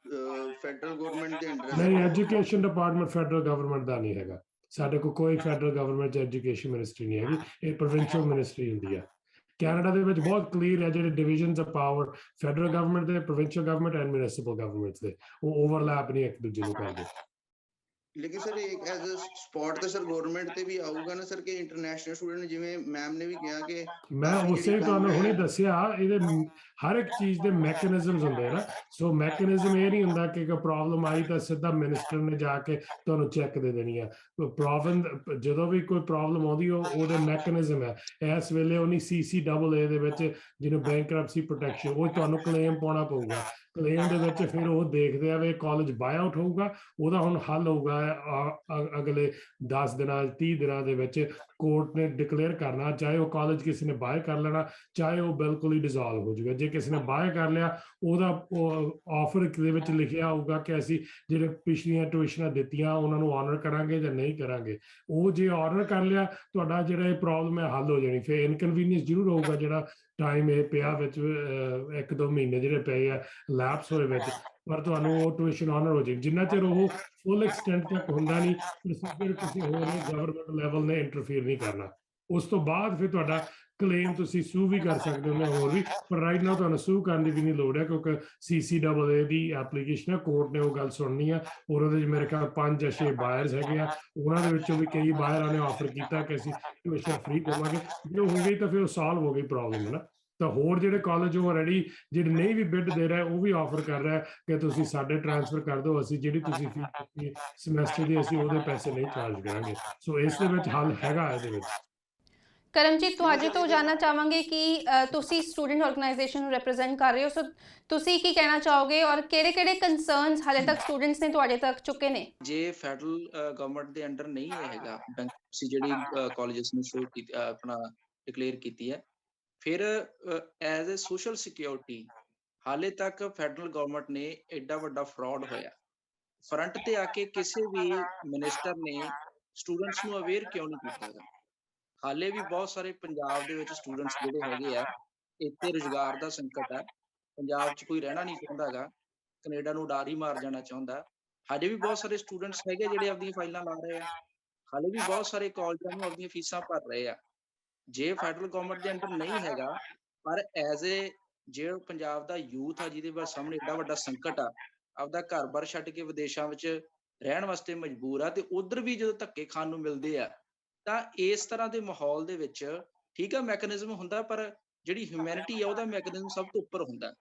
ਫੈਡਰਲ ਗਵਰਨਮੈਂਟ ਦੇ ਅੰਡਰ ਨਹੀਂ, ਐਜੂਕੇਸ਼ਨ ਡਿਪਾਰਟਮੈਂਟ ਫੈਡਰਲ ਗਵਰਨਮੈਂਟ ਦਾ ਨਹੀਂ ਹੈਗਾ। ਸਾਡੇ ਕੋਲ ਕੋਈ ਫੈਡਰਲ ਗਵਰਨਮੈਂਟ 'ਚ ਐਜੂਕੇਸ਼ਨ ਮਿਨਿਸਟਰੀ ਨਹੀਂ ਹੈਗੀ, ਇਹ ਪ੍ਰੋਵਿੰਸ਼ੀਅਲ ਮਿਨਿਸਟਰੀ ਹੁੰਦੀ ਹੈ। ਕੈਨੇਡਾ ਦੇ ਵਿੱਚ ਬਹੁਤ ਕਲੀਅਰ ਹੈ ਜਿਹੜੇ divisions of power, federal government ਦੇ, provincial government and municipal governments ਦੇ, ਉਹ ਓਵਰਲੈਪ ਨਹੀਂ ਇੱਕ ਦੂਜੇ ਨੂੰ ਕਰਦੇ। ਲੇਕਿਨ ਸਰ ਇੱਕ ਐਜ਼ ਅ ਸਪੋਰਟ ਤੇ ਸਰ ਗਵਰਨਮੈਂਟ ਤੇ ਵੀ ਆਊਗਾ ਨਾ ਸਰ, ਕਿ ਇੰਟਰਨੈਸ਼ਨਲ ਸਟੂਡੈਂਟ, ਜਿਵੇਂ ਮੈਮ ਨੇ ਵੀ ਕਿਹਾ ਕਿ ਮੈਂ ਕਾਫੀ ਉਸੇ ਜਿਹੜੀ ਤੁਹਾਨੂੰ ਕੰਮ ਹੁਣੇ ਹੈ ਦੱਸਿਆ, ਇਹਦੇ ਹਰ ਇੱਕ ਚੀਜ਼ ਦੇ ਮੈਕੈਨਿਜ਼ਮਸ ਹੁੰਦੇ ਆ ਨਾ। ਸੋ ਮੈਕੈਨਿਜ਼ਮ ਇਹ ਨਹੀਂ ਹੁੰਦਾ ਕਿ ਪ੍ਰੋਬਲਮ ਆਈ ਤਾਂ ਸਿੱਧਾ ਮਿਨਿਸਟਰ ਨੇ ਜਾ ਕੇ ਤੁਹਾਨੂੰ ਚੈੱਕ ਦੇ ਦੇਣੀ ਆ। ਪ੍ਰੋਬਲਮ ਜਦੋਂ ਵੀ ਕੋਈ ਪ੍ਰੋਬਲਮ ਆਉਂਦੀ ਉਹਦੇ ਮੈਕੈਨਿਜ਼ਮ ਹੈ। ਇਸ ਵੇਲੇ ਉਹਨੀ CCAA ਦੇ ਵਿੱਚ ਜਿਹਨੂੰ ਬੈਂਕਰਪਸੀ ਪ੍ਰੋਟੈਕਸ਼ਨ, ਉਹ ਤੁਹਾਨੂੰ ਕਲੇਮ ਪਾਉਣਾ ਪਊਗਾ। ਕਲੇਮ ਦੇ ਵਿੱਚ ਫਿਰ ਉਹ ਦੇਖਦੇ ਆ ਵੀ ਕਾਲਜ ਬਾਏ ਆਊਟ ਹੋਊਗਾ, ਉਹਦਾ ਹੁਣ ਹੱਲ ਹੋਊਗਾ ਅਗਲੇ 10 ਦਿਨਾਂ 30 ਦਿਨਾਂ ਦੇ ਵਿੱਚ। ਕੋਰਟ ਨੇ ਡਿਕਲੇਅਰ ਕਰਨਾ, ਚਾਹੇ ਉਹ ਕਾਲਜ ਕਿਸੇ ਨੇ ਬਾਏ ਕਰ ਲੈਣਾ, ਚਾਹੇ ਉਹ ਬਿਲਕੁਲ ਹੀ ਡਿਸੋਲਵ ਹੋ ਜਾਊਗਾ। ਜੇ ਕਿਸੇ ਨੇ ਬਾਏ ਕਰ ਲਿਆ, ਉਹਦਾ ਆਫਰ ਦੇ ਵਿੱਚ ਲਿਖਿਆ ਹੋਊਗਾ ਕਿ ਅਸੀਂ ਜਿਹੜੇ ਪਿਛਲੀਆਂ ਟਿਊਸ਼ਨਾਂ ਦਿੱਤੀਆਂ ਉਹਨਾਂ ਨੂੰ ਆਨਰ ਕਰਾਂਗੇ ਜਾਂ ਨਹੀਂ ਕਰਾਂਗੇ। ਉਹ ਜੇ ਆਨਰ ਕਰ ਲਿਆ, ਤੁਹਾਡਾ ਜਿਹੜਾ ਇਹ ਪ੍ਰੋਬਲਮ ਹੈ ਹੱਲ ਹੋ ਜਾਣੀ। ਫਿਰ ਇਨਕਨਵੀਨੀਅੰਸ ਜ਼ਰੂਰ ਹੋਊਗਾ, ਜਿਹੜਾ ਟਾਈਮ ਇਹ ਪਿਆ ਵਿੱਚ 1-2 ਮਹੀਨੇ ਜਿਹੜੇ ਪਏ ਆ ਲੈਪਸ ਹੋਏ ਵਿੱਚ, ਪਰ ਤੁਹਾਨੂੰ ਉਹ ਟਿਊਸ਼ਨ ਆਨਰ ਹੋ ਜਾਏਗੀ। ਜਿੰਨਾ ਚਿਰ ਉਹ ਫੁੱਲ ਐਕਸਟੈਂਟ ਤੱਕ ਹੁੰਦਾ ਨਹੀਂ, ਫਿਰ ਕਿਸੇ ਹੋਰ ਨੇ ਗਵਰਨਮੈਂਟ ਲੈਵਲ ਨੇ ਇੰਟਰਫੀਅਰ ਨਹੀਂ ਕਰਨਾ। ਉਸ ਤੋਂ ਬਾਅਦ ਫਿਰ ਤੁਹਾਡਾ ਕਲੇਮ ਤੁਸੀਂ ਸੂ ਵੀ ਕਰ ਸਕਦੇ ਹੋ ਹੋਰ ਵੀ, ਪਰ ਰਾਈਟ ਨਾਓ ਤੁਹਾਨੂੰ ਸੂ ਕਰਨ ਦੀ ਵੀ ਨਹੀਂ ਲੋੜ ਹੈ, ਕਿਉਂਕਿ CCAA ਦੀ ਐਪਲੀਕੇਸ਼ਨ ਹੈ, ਕੋਰਟ ਨੇ ਉਹ ਗੱਲ ਸੁਣਨੀ ਆ। ਔਰ ਉਹਦੇ 'ਚ ਮੇਰੇ ਖਿਆਲ 5 ਜਾਂ 6 ਬਾਇਰਸ ਹੈਗੇ ਆ, ਉਹਨਾਂ ਦੇ ਵਿੱਚੋਂ ਵੀ ਕਈ ਬਾਇਰਾਂ ਨੇ ਆਫਰ ਕੀਤਾ ਕਿ ਅਸੀਂ ਟਿਊਸ਼ਨ ਫ੍ਰੀ ਦੇਵਾਂਗੇ। ਜੇ ਉਹ ਹੋ ਗਈ ਤਾਂ ਫਿਰ ਉਹ ਸਾਲਵ ਹੋ ਗਈ ਪ੍ਰੋਬਲਮ, ਹੈ ਨਾ। ਤਾਂ ਹੋਰ ਜਿਹੜੇ ਕਾਲਜ ਉਹ ਆਲਰੇਡੀ ਜਿਹੜੇ ਨਹੀਂ ਵੀ ਬਿਡ ਦੇ ਰਿਹਾ, ਉਹ ਵੀ ਆਫਰ ਕਰ ਰਿਹਾ ਕਿ ਤੁਸੀਂ ਸਾਡੇ ਟ੍ਰਾਂਸਫਰ ਕਰ ਦਿਓ, ਅਸੀਂ ਜਿਹੜੀ ਤੁਸੀਂ ਫੀਸ ਦਿੱਤੀ ਸਮੈਸਟਰ ਦੀ ਅਸੀਂ ਉਹਦੇ ਪੈਸੇ ਨਹੀਂ ਚਾਰਜ ਕਰਾਂਗੇ। ਸੋ ਇਸ ਦੇ ਵਿੱਚ ਹੱਲ ਹੈਗਾ ਇਹਦੇ ਵਿੱਚ। ਕਰਮਜੀਤ, ਤੁਹਾਡੇ ਤੋਂ ਜਾਨਣਾ ਚਾਹਾਂਗੇ ਕਿ ਤੁਸੀਂ ਸਟੂਡੈਂਟ ਆਰਗੇਨਾਈਜੇਸ਼ਨ ਨੂੰ ਰਿਪਰੈਜ਼ੈਂਟ ਕਰ ਰਹੇ ਹੋ, ਸੋ ਤੁਸੀਂ ਕੀ ਕਹਿਣਾ ਚਾਹੋਗੇ ਔਰ ਕਿਹੜੇ-ਕਿਹੜੇ ਕੰਸਰਨਸ ਹਾਲੇ ਤੱਕ ਸਟੂਡੈਂਟਸ ਨੇ ਤੁਹਾਡੇ ਤੱਕ ਚੁੱਕੇ ਨੇ? ਜੇ ਫੈਡਰਲ ਗਵਰਨਮੈਂਟ ਦੇ ਅੰਡਰ ਨਹੀਂ ਇਹ ਹੈਗਾ ਬੈਂਕਰਪਸੀ ਜਿਹੜੀ ਕਾਲਜਸ ਨੇ ਸ਼ੋ ਕੀਤੀ, ਆਪਣਾ ਡਿਕਲੇਅਰ ਕੀਤੀ ਹੈ, ਫਿਰ ਐਜ਼ ਅ ਸੋਸ਼ਲ ਸਿਕਿਉਰਿਟੀ ਹਾਲੇ ਤੱਕ ਫੈਡਰਲ ਗਵਰਨਮੈਂਟ ਨੇ ਐਡਾ ਵੱਡਾ ਫਰਾਡ ਹੋਇਆ। ਫਰੰਟ ਤੇ ਆ ਕੇ ਕਿਸੇ ਵੀ ਮਿਨਿਸਟਰ ਨੇ ਸਟੂਡੈਂਟਸ ਨੂੰ ਅਵੇਅਰ ਕਿਉਂ ਨਹੀਂ ਕੀਤਾ ਹੈਗਾ। ਹਾਲੇ ਵੀ ਬਹੁਤ ਸਾਰੇ ਪੰਜਾਬ ਦੇ ਵਿੱਚ ਸਟੂਡੈਂਟਸ ਜਿਹੜੇ ਹੈਗੇ ਆ, ਇੱਥੇ ਰੁਜ਼ਗਾਰ ਦਾ ਸੰਕਟ ਹੈ, ਪੰਜਾਬ 'ਚ ਕੋਈ ਰਹਿਣਾ ਨਹੀਂ ਚਾਹੁੰਦਾ ਹੈਗਾ, ਕੈਨੇਡਾ ਨੂੰ ਉਡਾਰੀ ਮਾਰ ਜਾਣਾ ਚਾਹੁੰਦਾ। ਹਾਲੇ ਵੀ ਬਹੁਤ ਸਾਰੇ ਸਟੂਡੈਂਟਸ ਹੈਗੇ ਜਿਹੜੇ ਆਪਦੀਆਂ ਫਾਈਲਾਂ ਲਾ ਰਹੇ ਆ, ਹਾਲੇ ਵੀ ਬਹੁਤ ਸਾਰੇ ਕਾਲਜਾਂ ਨੂੰ ਆਪਦੀਆਂ ਫੀਸਾਂ ਭਰ ਰਹੇ ਆ। ਜੇ ਫੈਡਰਲ ਗਵਰਨਮੈਂਟ ਦੇ ਅੰਡਰ ਨਹੀਂ ਹੈਗਾ, ਪਰ ਐਜ਼ ਏ ਜੇ ਪੰਜਾਬ ਦਾ ਯੂਥ ਆ ਜਿਹਦੇ ਸਾਹਮਣੇ ਏਡਾ ਵੱਡਾ ਸੰਕਟ ਆ, ਆਪਦਾ ਘਰ-ਬਾਰ ਛੱਡ ਕੇ ਵਿਦੇਸ਼ਾਂ ਵਿੱਚ ਰਹਿਣ ਵਾਸਤੇ ਮਜਬੂਰ ਆ, ਤੇ ਉਧਰ ਵੀ ਜਦੋਂ ਧੱਕੇ ਖਾਣ ਨੂੰ ਮਿਲਦੇ ਆ, ਤਾਂ ਇਸ ਤਰ੍ਹਾਂ ਦੇ ਮਾਹੌਲ ਦੇ ਵਿੱਚ ਠੀਕ ਆ ਮੈਕੈਨਿਜ਼ਮ ਹੁੰਦਾ, ਪਰ ਜਿਹੜੀ ਹਿਊਮੈਨਿਟੀ ਆ ਉਹਦਾ ਮੈਕੈਨਿਜ਼ਮ ਸਭ ਤੋਂ ਉੱਪਰ ਹੁੰਦਾ।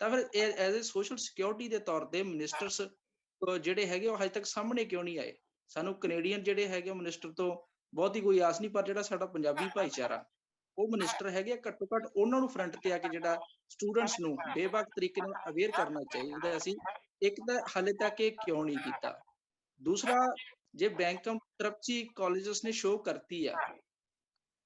ਤਾਂ ਫਿਰ ਐਜ਼ ਏ ਸੋਸ਼ਲ ਸਿਕਿਉਰਿਟੀ ਦੇ ਤੌਰ ਤੇ ਮਿਨਿਸਟਰਸ ਜਿਹੜੇ ਹੈਗੇ ਉਹ ਹਜੇ ਤੱਕ ਸਾਹਮਣੇ ਕਿਉਂ ਨਹੀਂ ਆਏ? ਸਾਨੂੰ ਕੈਨੇਡੀਅਨ ਜਿਹੜੇ ਹੈਗੇ ਮਿਨਿਸਟਰ ਤੋਂ ਬਹੁਤੀ ਕੋਈ ਆਸ ਨਹੀਂ, ਪਰ ਜਿਹੜਾ ਸਾਡਾ ਪੰਜਾਬੀ ਭਾਈਚਾਰਾ, ਉਹ ਮਿਨਿਸਟਰ ਹੈਗੇ ਘੱਟੋ ਘੱਟ ਉਹਨਾਂ ਨੂੰ ਫਰੰਟ ਤੇ ਆ ਕੇ ਜਿਹੜਾ ਸਟੂਡੈਂਟਸ ਨੂੰ ਬੇਬਾਕ ਤਰੀਕੇ ਨਾਲ ਅਵੇਅਰ ਕਰਨਾ ਚਾਹੀਦਾ ਸੀ। ਇੱਕ ਤਾਂ ਹਾਲੇ ਤੱਕ ਇਹ ਕਿਉਂ ਨਹੀਂ ਕੀਤਾ। ਦੂਸਰਾ, ਜੇ ਬੈਂਕਰਪਸੀ ਕਾਲਜਸ ਨੇ ਸ਼ੋਅ ਕਰਤੀ ਆ,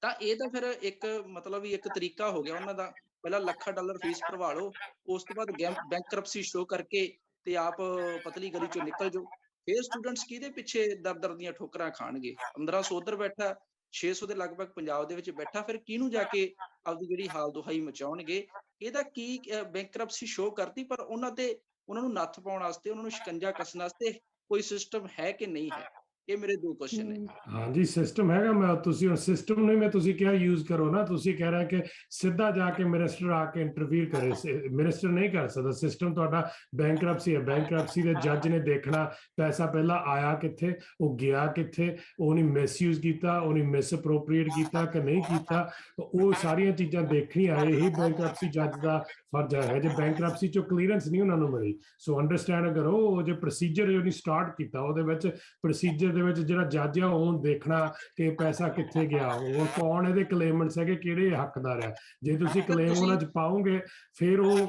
ਤਾਂ ਇਹ ਤਾਂ ਫਿਰ ਇੱਕ ਮਤਲਬ ਵੀ ਇੱਕ ਤਰੀਕਾ ਹੋ ਗਿਆ ਉਹਨਾਂ ਦਾ। ਪਹਿਲਾਂ ਲੱਖਾਂ ਡਾਲਰ ਫੀਸ ਭਰਵਾ ਲਓ, ਉਸ ਤੋਂ ਬਾਅਦ ਬੈਂਕਰਪਸੀ ਸ਼ੋਅ ਕਰਕੇ ਤੇ ਆਪ ਪਤਲੀ ਗਲੀ ਚੋਂ ਨਿਕਲ ਜਾਓ। ਫਿਰ ਸਟੂਡੈਂਟਸ ਕਿਹਦੇ ਪਿੱਛੇ ਦਰ ਦੀਆਂ ਠੋਕਰਾਂ ਖਾਣਗੇ? 1500 ਉੱਧਰ ਬੈਠਾ, 600 ਦੇ ਲਗਭਗ ਪੰਜਾਬ ਦੇ ਵਿੱਚ ਬੈਠਾ, ਫਿਰ ਕਿਹਨੂੰ ਜਾ ਕੇ ਆਪਦੀ ਜਿਹੜੀ ਹਾਲ ਦੁਹਾਈ ਮਚਾਉਣਗੇ? ਇਹਦਾ ਕੀ ਬੈਂਕਰਪਸੀ ਸ਼ੋਅ ਕਰਤੀ, ਪਰ ਉਹਨਾਂ ਨੂੰ ਨੱਥ ਪਾਉਣ ਵਾਸਤੇ, ਉਹਨਾਂ ਨੂੰ ਸ਼ਿਕੰਜਾ ਕੱਸਣ ਵਾਸਤੇ ਕੋਈ ਸਿਸਟਮ ਹੈ ਕਿ ਨਹੀਂ ਹੈ? ਇਹ ਮੇਰੇ ਦੋ ਕੁਐਸਚਨ ਨੇ। ਹਾਂਜੀ ਸਿਸਟਮ ਹੈਗਾ, ਮੈਂ ਤੁਸੀਂ ਹੁਣ ਸਿਸਟਮ ਨਹੀਂ, ਮੈਂ ਤੁਸੀਂ ਕਿਹਾ ਯੂਜ਼ ਕਰੋ ਨਾ, ਤੁਸੀਂ ਕਹਿ ਰਹੇ ਕਿ ਸਿੱਧਾ ਜਾ ਕੇ ਮਿਨਿਸਟਰ ਆ ਕੇ ਇੰਟਰਫੀਅਰ ਕਰੇ, ਮਿਨਿਸਟਰ ਨਹੀਂ ਕਰ ਸਕਦਾ। ਸਿਸਟਮ ਤੁਹਾਡਾ ਬੈਂਕਰਪਸੀ ਹੈ, ਬੈਂਕਰਪਸੀ ਦੇ ਜੱਜ ਨੇ ਦੇਖਣਾ ਪੈਸਾ ਪਹਿਲਾਂ ਆਇਆ ਕਿੱਥੇ, ਉਹ ਗਿਆ ਕਿੱਥੇ, ਉਹਨੇ ਮਿਸਯੂਜ਼ ਕੀਤਾ, ਉਹਨੇ ਮਿਸ ਅਪਰੋਪਰੀਏਟ ਕੀਤਾ ਕਿ ਨਹੀਂ ਕੀਤਾ, ਉਹ ਸਾਰੀਆਂ ਚੀਜ਼ਾਂ ਦੇਖਣੀਆਂ ਇਹ ਬੈਂਕਰਪਸੀ ਜੱਜ ਦਾ ਫਰਜ਼ ਹੈ। ਜੇ ਬੈਂਕਰਪਸੀ ਚੋਂ ਕਲੀਅਰੈਂਸ ਨਹੀਂ ਉਹਨਾਂ ਨੂੰ ਮਿਲੀ, ਸੋ ਅੰਡਰਸਟੈਂਡ ਕਰੋ ਉਹ ਜੇ ਪ੍ਰੋਸੀਜਰ ਉਹਨੇ ਸਟਾਰਟ ਕੀਤਾ, ਉਹਦੇ ਵਿੱਚ ਪ੍ਰੋਸੀਜਰ ਦੇ ਵਿੱਚ ਜਿਹੜਾ ਜੱਜ ਆ ਉਹ ਦੇਖਣਾ ਕਿ ਪੈਸਾ ਕਿੱਥੇ ਗਿਆ, ਉਹ ਕੌਣ ਇਹਦੇ ਕਲੇਮੈਂਟਸ ਹੈਗੇ, ਕਿਹੜੇ ਹੱਕਦਾਰ ਆ। ਜੇ ਤੁਸੀਂ ਕਲੇਮ ਉਹਨਾਂ 'ਚ ਪਾਓਗੇ ਫਿਰ ਉਹ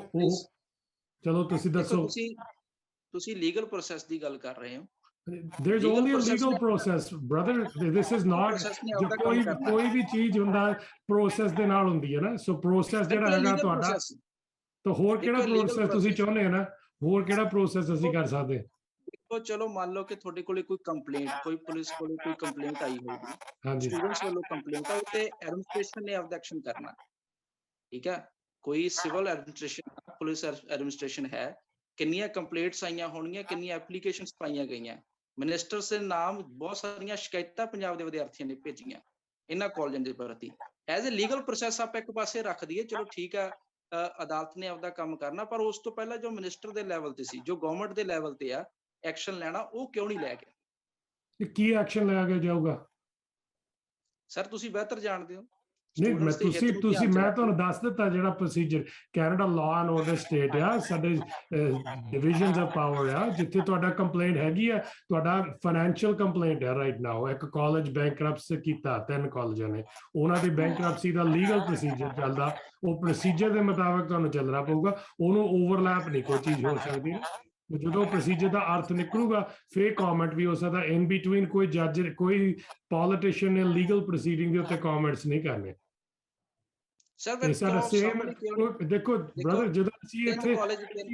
ਚਲੋ ਤੁਸੀਂ ਦੇਖੋ ਦੱਸੋ। ਤੁਸੀਂ ਲੀਗਲ ਪ੍ਰੋਸੈਸ ਦੀ ਗੱਲ ਕਰ ਰਹੇ ਹੋ। There's Legal only a process legal में- process, brother. This is not process ने जो आपका काम करना कोई भी चीज ਹੁੰਦਾ process ਦੇ ਨਾਲ ਹੁੰਦੀ ਹੈ ਨਾ। ਸੋ process ਜਿਹੜਾ ਹੈਗਾ ਤੁਹਾਡਾ, ਤਾਂ ਹੋਰ ਕਿਹੜਾ legal process ਤੁਸੀਂ process- ਚਾਹੁੰਦੇ ਹੋ ਨਾ, ਹੋਰ ਕਿਹੜਾ process ਅਸੀਂ ਕਰ ਸਕਦੇ। ਦੇਖੋ ਚਲੋ ਮੰਨ ਲਓ ਕਿ ਤੁਹਾਡੇ ਕੋਲੇ ਕੋਈ ਕੰਪਲੇਂਟ, ਕੋਈ ਪੁਲਿਸ ਕੋਲੇ ਕੋਈ ਕੰਪਲੇਂਟ ਆਈ ਹੋਊਗੀ, ਹਾਂਜੀ ਸਟੂਡੈਂਟਸ ਵੱਲੋਂ ਕੰਪਲੇਂਟ ਆ, ਉੱਤੇ ਐਡਮਿਨਿਸਟ੍ਰੇਸ਼ਨ ਨੇ ਆਪਦਾ ਐਕਸ਼ਨ ਕਰਨਾ, ਠੀਕ ਹੈ। ਕੋਈ ਸਿਵਲ ਐਡਮਿਨਿਸਟ੍ਰੇਸ਼ਨ, ਪੁਲਿਸ ਐਡਮਿਨਿਸਟ੍ਰੇਸ਼ਨ ਹੈ, ਕਿੰਨੀਆਂ ਕੰਪਲੇਂਟਸ ਆਈਆਂ ਹੋਣਗੀਆਂ, ਕਿੰਨੀਆਂ ਐਪਲੀਕੇਸ਼ਨਸ ਪਾਈਆਂ ਗਈਆਂ, ਮਿਨਿਸਟਰਸ ਦੇ ਨਾਮ ਬਹੁਤ ਸਾਰੀਆਂ ਸ਼ਿਕਾਇਤਾਂ ਪੰਜਾਬ ਦੇ ਵਿਦਿਆਰਥੀਆਂ ਨੇ ਭੇਜੀਆਂ ਇਹਨਾਂ ਕਾਲਜਾਂ ਦੇ ਪ੍ਰਤੀ। ਐਜ਼ ਅ ਲੀਗਲ ਪ੍ਰੋਸੈਸ ਆਪਾਂ ਇੱਕ ਪਾਸੇ ਰੱਖ ਦਈਏ, ਚਲੋ ਠੀਕ ਆ, ਅਦਾਲਤ ਨੇ ਆਪਦਾ ਕੰਮ ਕਰਨਾ, ਪਰ ਉਸ ਤੋਂ ਪਹਿਲਾਂ ਜੋ ਮਿਨਿਸਟਰ ਦੇ ਲੈਵਲ ਤੇ ਸੀ, ਜੋ ਗਵਰਨਮੈਂਟ ਦੇ ਲੈਵਲ ਤੇ ਆ ਐਕਸ਼ਨ ਲੈਣਾ, ਉਹ ਕਿਉਂ ਨਹੀਂ ਲੈ ਗਿਆ? ਤੇ ਕੀ ਐਕਸ਼ਨ ਲਿਆ ਗਿਆ ਜਾਊਗਾ? ਸਰ ਤੁਸੀਂ ਬਿਹਤਰ ਜਾਣਦੇ ਹੋ। ਨਹੀਂ ਮੈਂ Students ਦੇ ਹਿੱਤ ਤੁਸੀਂ ਨੂੰ ਤੁਸੀਂ ਧਿਆਨ 'ਚ ਮੈਂ ਰੱਖ ਕੇ- ਤੁਹਾਨੂੰ ਦੱਸ ਦਿੱਤਾ ਜਿਹੜਾ procedure Canada law and order state ਆ, ਸਾਡੇ ਡਿਵੀਜ਼ਨਸ ਆਫ ਪਾਵਰ ਆ, ਜਿੱਥੇ ਤੁਹਾਡਾ ਕੰਪਲੇਂਟ ਹੈਗੀ ਆ, ਤੁਹਾਡਾ ਫਾਈਨੈਂਸ਼ੀਅਲ ਕੰਪਲੇਂਟ ਹੈ ਰਾਈਟ ਨਾਓ। ਇੱਕ ਕਾਲਜ ਬੈਂਕਰਪਟ ਕੀਤਾ, 3 ਕਾਲਜਾਂ ਨੇ, ਉਹਨਾਂ ਦੀ ਬੈਂਕਰਪਸੀ ਦਾ ਲੀਗਲ ਪ੍ਰੋਸੀਜਰ ਚੱਲਦਾ, ਉਹ ਪ੍ਰੋਸੀਜਰ ਦੇ ਮੁਤਾਬਕ ਤੁਹਾਨੂੰ ਚੱਲਣਾ ਪਊਗਾ, ਉਹਨੂੰ ਓਵਰਲੈਪ ਨਹੀਂ ਕੋਈ ਚੀਜ਼ ਹੋ ਸਕਦੀ। ਜਦੋਂ ਪ੍ਰੋਸੀਜਰ ਦਾ ਅਰਥ ਨਿਕਲੂਗਾ ਫਿਰ ਕਮੈਂਟ ਵੀ ਹੋ ਸਕਦਾ। ਇਨ ਬਿਟਵੀਨ ਕੋਈ ਜੱਜ, ਕੋਈ ਪੋਲੀਟੀਸ਼ੀਅਨ ਨੇ ਲੀਗਲ ਪ੍ਰੋਸੀਡਿੰਗ ਦੇ ਉੱਤੇ ਕਮੈਂਟਸ ਨਹੀਂ ਕਰਨੇ। ਸਰ ਫਿਰ ਸਾਡਾ ਕਿਉਂ ਸੇਮ ਸਾਹਮਣੇ ਕਿਉਂ ਨਹੀਂ? ਦੇਖੋ ਬ੍ਰਦਰ, ਜਦੋਂ ਅਸੀਂ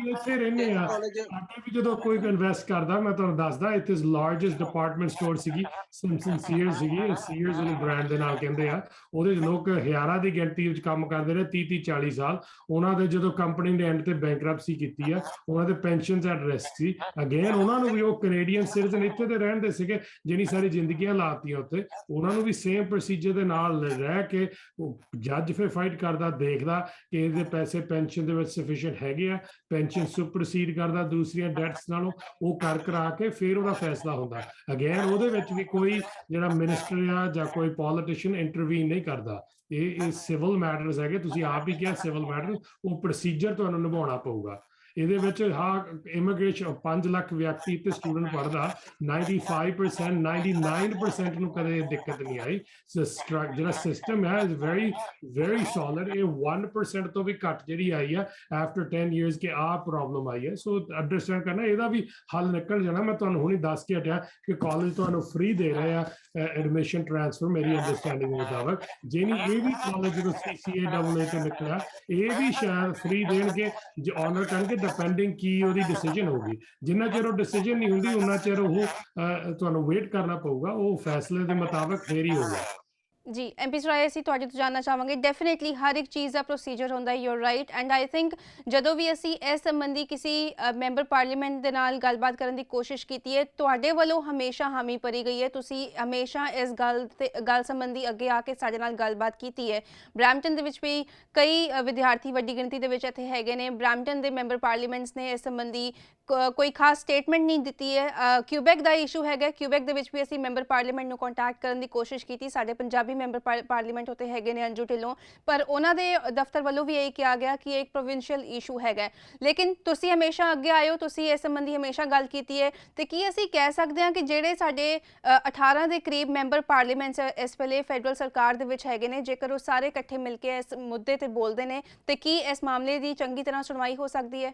ਇੱਥੇ ਰਹਿੰਦੇ ਆ, ਸਾਡੇ ਵੀ ਜਦੋਂ ਕੋਈ ਇਨਵੈਸਟ ਕਰਦਾ, ਮੈਂ ਤੁਹਾਨੂੰ ਦੱਸਦਾ, ਇੱਥੇ ਲਾਰਜੈਸਟ ਡਿਪਾਰਟਮੈਂਟ ਸਟੋਰ ਸੀਗੀ ਸਿੰਪਸਨ ਸੀਅਰਸ ਸੀਗੀ, ਸੀਅਰਸ ਉਹਨੂੰ ਬ੍ਰਾਂਡ ਦੇ ਨਾਲ ਕਹਿੰਦੇ ਆ। ਉਹਦੇ ਲੋਕ ਹਜ਼ਾਰਾਂ ਦੀ ਗਿਣਤੀ ਵਿੱਚ ਕੰਮ ਕਰਦੇ ਰਹੇ 30 40 ਸਾਲ। ਉਹਨਾਂ ਦੇ ਜਦੋਂ ਕੰਪਨੀ ਨੇ ਐਂਡ ਤੇ ਬੈਂਕਰਪਸੀ ਕੀਤੀ ਆ, ਉਹਨਾਂ ਦੇ pensions at risk C. Again ਉਹਨਾਂ ਨੂੰ ਵੀ, ਉਹ ਕੈਨੇਡੀਅਨ ਸਿਟੀਜ਼ਨ ਇੱਥੇ ਤੇ ਰਹਿੰਦੇ ਸੀਗੇ, ਜਿਹਨੀ ਸਾਰੀ ਜ਼ਿੰਦਗੀਆਂ ਲਾਤੀਆਂ ਉੱਤੇ, ਉਹਨਾਂ ਨੂੰ ਵੀ ਸੇਮ ਪ੍ਰੋਸੀਜਰ ਦੇ ਨਾਲ ਰਹਿ ਕੇ ਜੱਜ ਫਿਰ ਫਾਈਟ ਕਰਦਾ, ਦੇਖਦਾ ਕਿ ਇਹਦੇ ਪੈਸੇ ਪੈਨਸ਼ਨ ਦੇ ਵਿੱਚ ਸਫੀਸ਼ੀਐਂਟ ਹੈਗੇ ਆ, ਪੈਨਸ਼ਨ ਸੁਪਰਸੀਡ ਕਰਦਾ ਦੂਸਰੀਆਂ ਡੈਟਸ ਨਾਲੋਂ, ਉਹ ਕਰਾ ਕੇ ਫਿਰ ਉਹਦਾ ਫੈਸਲਾ ਹੁੰਦਾ। ਅਗੇਨ ਉਹਦੇ ਵਿੱਚ ਵੀ ਕੋਈ ਜਿਹੜਾ ਮਿਨਿਸਟਰ ਆ ਜਾਂ ਕੋਈ ਪੋਲੀਟੀਸ਼ੀਅਨ ਇੰਟਰਵੀਨ ਨਹੀਂ ਕਰਦਾ। ਇਹ ਸਿਵਲ ਮੈਟਰਸ ਹੈਗੇ, ਤੁਸੀਂ ਆਪ ਹੀ ਕਿਹਾ ਸਿਵਲ ਮੈਟਰ, ਉਹ ਪ੍ਰੋਸੀਜਰ ਤੁਹਾਨੂੰ ਨਿਭਾਉਣਾ ਪਊਗਾ। ਇਹਦੇ ਵਿੱਚ ਹਾਂ ਇਮੀਗ੍ਰੇਸ਼ਨ 5 ਲੱਖ ਵਿਅਕਤੀ ਤੇ ਸਟੂਡੈਂਟ ਪੜ੍ਹਦਾ, 95% 99% ਨੂੰ ਕਦੇ ਦਿੱਕਤ ਨਹੀਂ ਆਈ। ਜਿਹੜਾ ਸਿਸਟਮ ਹੈ ਇਜ਼ ਵੈਰੀ ਸੋਲਿਡ। ਇਹ 1% ਤੋਂ ਵੀ ਘੱਟ ਜਿਹੜੀ ਆਈ ਆ ਆਫਟਰ 10 ਇਅਰਸ ਕਿ ਆਹ ਪ੍ਰੋਬਲਮ ਆਈ ਹੈ। ਸੋ ਅੰਡਰਸਟੈਂਡ ਕਰਨਾ, ਇਹਦਾ ਵੀ ਹੱਲ ਨਿਕਲ ਜਾਣਾ। ਮੈਂ ਤੁਹਾਨੂੰ ਹੁਣੀ ਦੱਸ ਕੇ ਹਟਿਆ ਕਿ ਕਾਲਜ ਤੁਹਾਨੂੰ ਫ੍ਰੀ ਦੇ ਰਹੇ ਆ ਐਡਮਿਸ਼ਨ ਟ੍ਰਾਂਸਫਰ, ਮੇਰੀ ਅੰਡਰਸਟੈਂਡਿੰਗ ਦੇ ਮੁਤਾਬਕ। ਜੇ ਨਹੀਂ ਇਹ ਵੀ ਕਾਲਜ ਜਦੋਂ CCAA ਤੇ ਨਿਕਲਿਆ, ਇਹ ਵੀ ਸ਼ਾਇਦ ਫ੍ਰੀ ਦੇਣਗੇ, ਜੇ ਆਨਰ ਕਰਨਗੇ, ਡਿਪੈਂਡਿੰਗ ਕੀ ਉਹਦੀ ਡਿਸੀਜਨ ਹੋਊਗੀ। ਜਿੰਨਾ ਚਿਰ ਉਹ ਡਿਸੀਜਨ ਨਹੀਂ ਹੁੰਦੀ ਉਹਨਾਂ ਚਿਰ ਉਹ ਤੁਹਾਨੂੰ ਵੇਟ ਕਰਨਾ ਪਊਗਾ, ਉਹ ਫੈਸਲੇ ਦੇ ਮੁਤਾਬਕ ਫੇਰ ਹੀ ਹੋਊਗਾ। ਜੀ MP ਸਰਾਏ, ਅਸੀਂ ਤੁਹਾਡੇ ਤੋਂ ਜਾਣਨਾ ਚਾਹਾਂਗੇ, ਡੈਫੀਨੇਟਲੀ ਹਰ ਇੱਕ ਚੀਜ਼ ਦਾ ਪ੍ਰੋਸੀਜਰ ਹੁੰਦਾ ਹੈ, you right, and I think ਜਦੋਂ ਵੀ ਅਸੀਂ ਇਸ ਸੰਬੰਧੀ ਕਿਸੇ ਮੈਂਬਰ ਪਾਰਲੀਮੈਂਟ ਦੇ ਨਾਲ ਗੱਲਬਾਤ ਕਰਨ ਦੀ ਕੋਸ਼ਿਸ਼ ਕੀਤੀ ਹੈ, ਤੁਹਾਡੇ ਵੱਲੋਂ ਹਮੇਸ਼ਾ ਹਾਮੀ ਭਰੀ ਗਈ ਹੈ। ਤੁਸੀਂ ਹਮੇਸ਼ਾ ਇਸ ਗੱਲ ਸੰਬੰਧੀ ਅੱਗੇ ਆ ਕੇ ਸਾਡੇ ਨਾਲ ਗੱਲਬਾਤ ਕੀਤੀ ਹੈ। ਬਰੈਂਪਟਨ ਦੇ ਵਿੱਚ ਵੀ ਕਈ ਵਿਦਿਆਰਥੀ ਵੱਡੀ ਗਿਣਤੀ ਦੇ ਵਿੱਚ ਇੱਥੇ ਹੈਗੇ ਨੇ। ਬਰੈਂਪਟਨ ਦੇ ਮੈਂਬਰ ਪਾਰਲੀਮੈਂਟਸ ਨੇ ਇਸ ਸੰਬੰਧੀ ਕੋਈ ਖਾਸ ਸਟੇਟਮੈਂਟ ਨਹੀਂ ਦਿੱਤੀ ਹੈ। ਕਿਊਬੈਕ ਦਾ ਇਸ਼ੂ ਹੈਗਾ, ਕਿਊਬੈਕ ਦੇ ਵਿੱਚ ਵੀ ਅਸੀਂ ਮੈਂਬਰ ਪਾਰਲੀਮੈਂਟ ਨੂੰ ਕੰਟੈਕਟ ਕਰਨ ਦੀ ਕੋਸ਼ਿਸ਼ ਕੀਤੀ। ਸਾਡੇ ਪੰਜਾਬੀ ਮੈਂਬਰ ਪਾਰਲੀਮੈਂਟ ਉੱਤੇ ਹੈਗੇ ਨੇ ਅੰਜੂ ਢਿੱਲੋਂ, ਪਰ ਉਹਨਾਂ ਦੇ ਦਫ਼ਤਰ ਵੱਲੋਂ ਵੀ ਇਹ ਕਿਹਾ ਗਿਆ ਕਿ ਇਹ ਇੱਕ ਪ੍ਰੋਵਿੰਸ਼ੀਅਲ ਇਸ਼ੂ ਹੈਗਾ। ਲੇਕਿਨ ਤੁਸੀਂ ਹਮੇਸ਼ਾ ਅੱਗੇ ਆਏ ਹੋ, ਤੁਸੀਂ ਇਸ ਸੰਬੰਧੀ ਹਮੇਸ਼ਾ ਗੱਲ ਕੀਤੀ ਹੈ, ਤੇ ਕੀ ਅਸੀਂ ਕਹਿ ਸਕਦੇ ਹਾਂ ਕਿ ਜਿਹੜੇ ਸਾਡੇ 18 ਦੇ ਕਰੀਬ ਮੈਂਬਰ ਪਾਰਲੀਮੈਂਟ ਇਸ ਵੇਲੇ ਫੈਡਰਲ ਸਰਕਾਰ ਦੇ ਵਿੱਚ ਹੈਗੇ ਨੇ, ਜੇਕਰ ਉਹ ਸਾਰੇ ਇਕੱਠੇ ਮਿਲ ਕੇ ਇਸ ਮੁੱਦੇ ਤੇ ਬੋਲਦੇ ਨੇ, ਤੇ ਕੀ ਇਸ ਮਾਮਲੇ ਦੀ ਚੰਗੀ ਤਰ੍ਹਾਂ ਸੁਣਵਾਈ ਹੋ ਸਕਦੀ ਹੈ?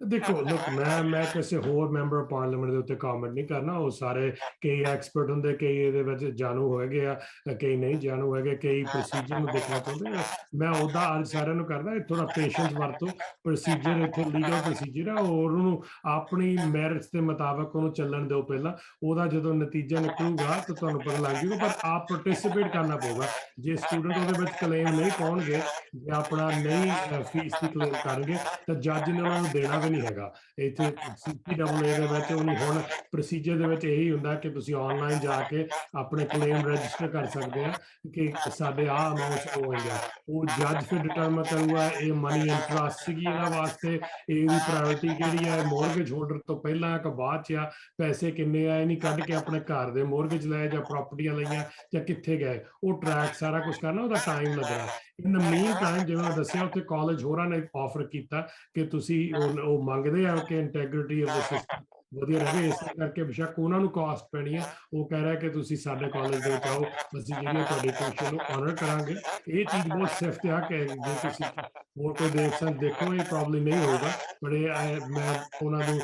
ਦੇਖੋ ਲੁੱਕ, ਮੈਂ ਕਿਸੇ ਹੋਰ ਮੈਂਬਰ ਪਾਰਲੀਮੈਂਟ ਦੇ ਉੱਤੇ ਕਮੈਂਟ ਨਹੀਂ ਕਰਨਾ। ਉਹ ਸਾਰੇ ਕਈ ਐਕਸਪਰਟ ਹੁੰਦੇ, ਕਈ ਇਹਦੇ ਵਿੱਚ ਜਾਣੂ ਹੈਗੇ ਆ, ਕਈ ਨਹੀਂ ਜਾਣੂ ਹੈਗੇ, ਕਈ ਪ੍ਰੋਸੀਜਰ ਨੂੰ ਦੇਖਣਾ ਚਾਹੁੰਦੇ ਆ। ਮੈਂ ਉਹਦਾ ਅੱਜ ਸਾਰਿਆਂ ਨੂੰ ਕਰਦਾ, ਥੋੜਾ ਪੇਸ਼ੈਂਸ ਵਰਤੋ। ਪ੍ਰੋਸੀਜਰ ਇੱਥੇ ਲੀਗਲ ਪ੍ਰੋਸੀਜਰ ਆ, ਔਰ ਉਹਨੂੰ ਆਪਣੀ ਮੈਰਿਟਸ ਦੇ ਮੁਤਾਬਕ ਉਹਨੂੰ ਚੱਲਣ ਦਿਓ। ਪਹਿਲਾਂ ਉਹਦਾ ਜਦੋਂ ਨਤੀਜਾ ਨਿਕਲੂਗਾ ਤਾਂ ਤੁਹਾਨੂੰ ਪਤਾ ਲੱਗ ਜੂਗਾ, ਪਰ ਆਪ ਪਾਰਟਿਸਿਪੇਟ ਕਰਨਾ ਪਊਗਾ। ਜੇ ਸਟੂਡੈਂਟ ਉਹਦੇ ਵਿੱਚ ਕਲੇਮ ਨਹੀਂ ਪਾਉਣਗੇ, ਜੇ ਆਪਣਾ ਨਹੀਂ ਫੀਸ ਦੀ ਕਲੇਮ ਕਰਨਗੇ, ਤਾਂ ਜੱਜ ਨੇ ਉਹਨਾਂ ਨੂੰ ਦੇਣਾ ਵੀ ਨਹੀਂ ਹੈਗਾ ਇੱਥੇ CCAA ਦੇ ਵਿੱਚ। ਉਹਨੀ ਹੁਣ ਪ੍ਰੋਸੀਜਰ ਦੇ ਵਿੱਚ ਇਹੀ ਹੁੰਦਾ ਕਿ ਤੁਸੀਂ ਆਨਲਾਈਨ ਜਾ ਕੇ ਆਪਣੇ ਕਲੇਮ ਰਜਿਸਟਰ ਕਰ ਸਕਦੇ ਆ ਕਿ ਸਾਡੇ ਆਹ ਅਮਾਉਂਟਸ ਓਇੰਗ ਆ। ਉਹ ਜੱਜ ਫਿਰ ਡਿਟਰਮਨ ਕਰੂਗਾ ਇਹ ਮਨੀ ਇੰਟਰਸਟ ਸੀਗੀ ਇਹਨਾਂ ਵਾਸਤੇ, ਇਹਦੀ ਪ੍ਰਾਇੋਰਟੀ ਕਿਹੜੀ ਹੈ, ਮੋਰਗੇਜ ਹੋਲਡਰ ਤੋਂ ਪਹਿਲਾਂ ਕਿ ਬਾਅਦ 'ਚ ਆ, ਪੈਸੇ ਕਿੰਨੇ ਆ, ਇਹ ਨਹੀਂ ਕੱਢ ਕੇ ਆਪਣੇ ਘਰ ਦੇ ਮੋਰਗੇਜ ਲਏ ਜਾਂ ਪ੍ਰਾਪਰਟੀਆਂ ਲਈਆਂ ਜਾਂ ਕਿੱਥੇ ਗਏ। ਉਹ ਟਰੈਕ ਸਾਰਾ ਕੁਝ ਕਰਨਾ, ਉਹਦਾ ਟਾਈਮ ਲੱਗਣਾ। ਇਨ ਦ ਮੀਨ ਟਾਈਮ ਜਿਵੇਂ ਮੈਂ ਦੱਸਿਆ ਉੱਥੇ ਕਾਲਜ ਹੋਰਾਂ ਨੇ ਆਫਰ ਕੀਤਾ ਕਿ ਤੁਸੀਂ ਉਹ ਮੰਗਦੇ ਆ ਕਿ ਇੰਟੈਗ੍ਰਿਟੀ ਆਫ ਦ ਸਿਸਟਮ ਵਧੀਆ ਰਹੇ, ਇਸ ਕਰਕੇ ਬੇਸ਼ੱਕ ਉਹਨਾਂ ਨੂੰ ਕਾਸਟ ਪੈਣੀ ਹੈ। ਉਹ ਕਹਿ ਰਿਹਾ ਕਿ ਤੁਸੀਂ ਸਾਡੇ ਕਾਲਜ ਦੇ ਵਿੱਚ ਆਓ, ਅਸੀਂ ਜਿਹੜੀਆਂ ਤੁਹਾਡੀ ਟਿਊਸ਼ਨ ਨੂੰ ਆਨਰ ਕਰਾਂਗੇ। ਇਹ ਚੀਜ਼ ਬਹੁਤ ਸਿਫਤ ਆ ਕਿ ਜੇ ਤੁਸੀਂ ਹੋਰ ਕੋਈ ਦੇਖੋ ਇਹ ਪ੍ਰੋਬਲਮ ਨਹੀਂ ਹੋਊਗਾ, ਪਰ ਮੈਂ ਉਹਨਾਂ ਨੂੰ